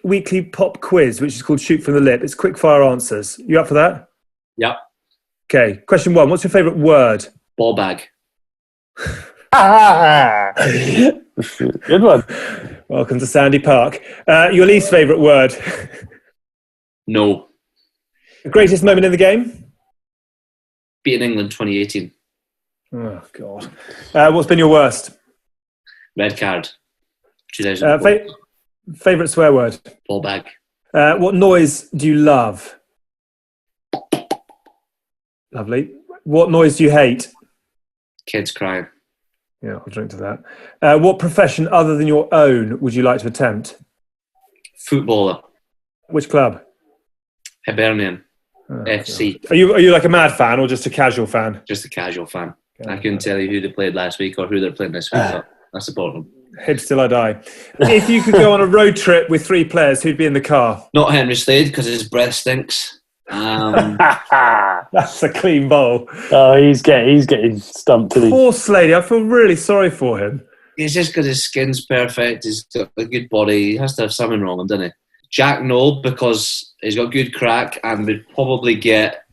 weekly pop quiz, which is called Shoot from the Lip? It's quick fire answers. You up for that? Yep. Okay. Question 1. What's your favourite word? Ball bag. Good one. Welcome to Sandy Park. Your least favourite word? No. Greatest moment in the game? Beating England 2018. Oh God. What's been your worst? Red card. 2004. Favourite swear word? Ball bag. What noise do you love? Lovely. What noise do you hate? Kids crying. Yeah, I'll drink to that. What profession other than your own would you like to attempt? Footballer. Which club? Hibernian. FC. God. Are you like a mad fan or just a casual fan? Just a casual fan. I couldn't tell you who they played last week or who they're playing this week, but I support them. Hibs till I die. If you could go on a road trip with 3 players, who'd be in the car? Not Henry Slade, because his breath stinks. That's a clean bowl. Oh, he's getting stumped. Poor Slade. I feel really sorry for him. It's just because his skin's perfect. He's got a good body. He has to have something wrong, doesn't he? Jack Noel, because he's got good crack and would probably get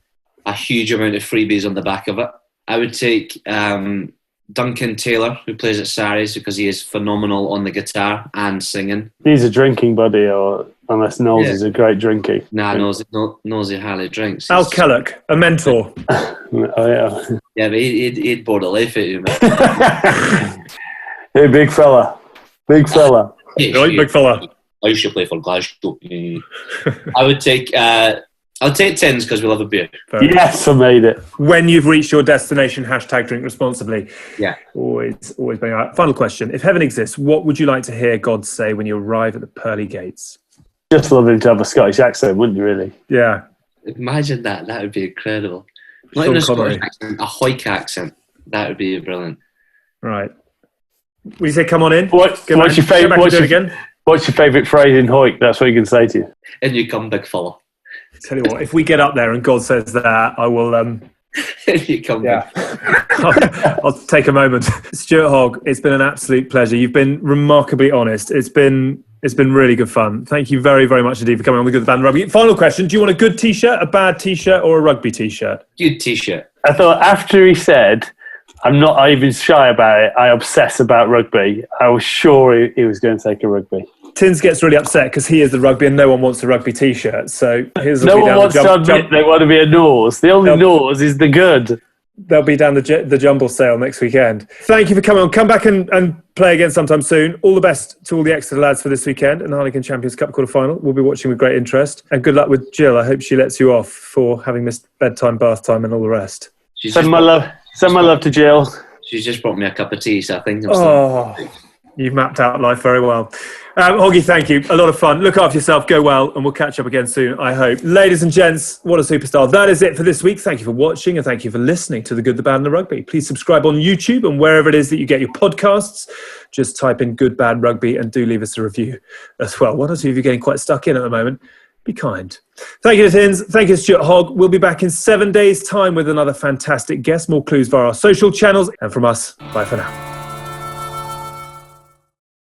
a huge amount of freebies on the back of it. I would take Duncan Taylor, who plays at Sarries, because he is phenomenal on the guitar and singing. He's a drinking buddy, or unless Knowles is a great drinker. Nah, Knowles hardly drinks. Al Kellock, a mentor. Oh yeah. Yeah, but he'd board a life at you, man. Hey, big fella. Big fella. Hey, right, big fella. I used to play for Glasgow. I would take I'll take tins because we'll have a beer. Yes, I made it. When you've reached your destination, hashtag drink responsibly. Yeah. Always being all right. Final question. If heaven exists, what would you like to hear God say when you arrive at the pearly gates? Just love him to have a Scottish accent, wouldn't you, really? Yeah. Imagine that. That would be incredible. Not Sean even a Connery. Scottish accent, a Hoyk accent. That would be brilliant. Right. Will you say, come on in? What's your favourite? What's your favourite phrase in Hoyk? That's what you can say to you. And you come, big fella. Tell you what, if we get up there and God says that, I will. And you come, Yeah. I'll take a moment. Stuart Hogg, it's been an absolute pleasure. You've been remarkably honest. It's been really good fun. Thank you very, very much indeed for coming on the Good, the Bad, and the Rugby. Final question: do you want a good T-shirt, a bad T-shirt, or a rugby T-shirt? Good T-shirt. I thought after he said, I'm not even shy about it, I obsess about rugby, I was sure he was going to take a rugby. Tins gets really upset because he is the rugby and no one wants a rugby T-shirt. So his will No be one down wants to admit they want to be a nose. The only nose is the good. They'll be down the jumble sale next weekend. Thank you for coming on. Come back and play again sometime soon. All the best to all the Exeter lads for this weekend and the Heineken Champions Cup quarter-final. We'll be watching with great interest. And good luck with Jill. I hope she lets you off for having missed bedtime, bath time and all the rest. Send my love to Jill. She's just brought me a cup of tea, so I think You've mapped out life very well. Hoggy, thank you. A lot of fun. Look after yourself. Go well. And we'll catch up again soon, I hope. Ladies and gents, what a superstar. That is it for this week. Thank you for watching and thank you for listening to The Good, the Bad and the Rugby. Please subscribe on YouTube and wherever it is that you get your podcasts. Just type in Good, Bad Rugby and do leave us a review as well. One or two of you are getting quite stuck in at the moment. Be kind. Thank you to Tins. Thank you to Stuart Hogg. We'll be back in 7 days' time with another fantastic guest. More clues via our social channels. And from us, bye for now.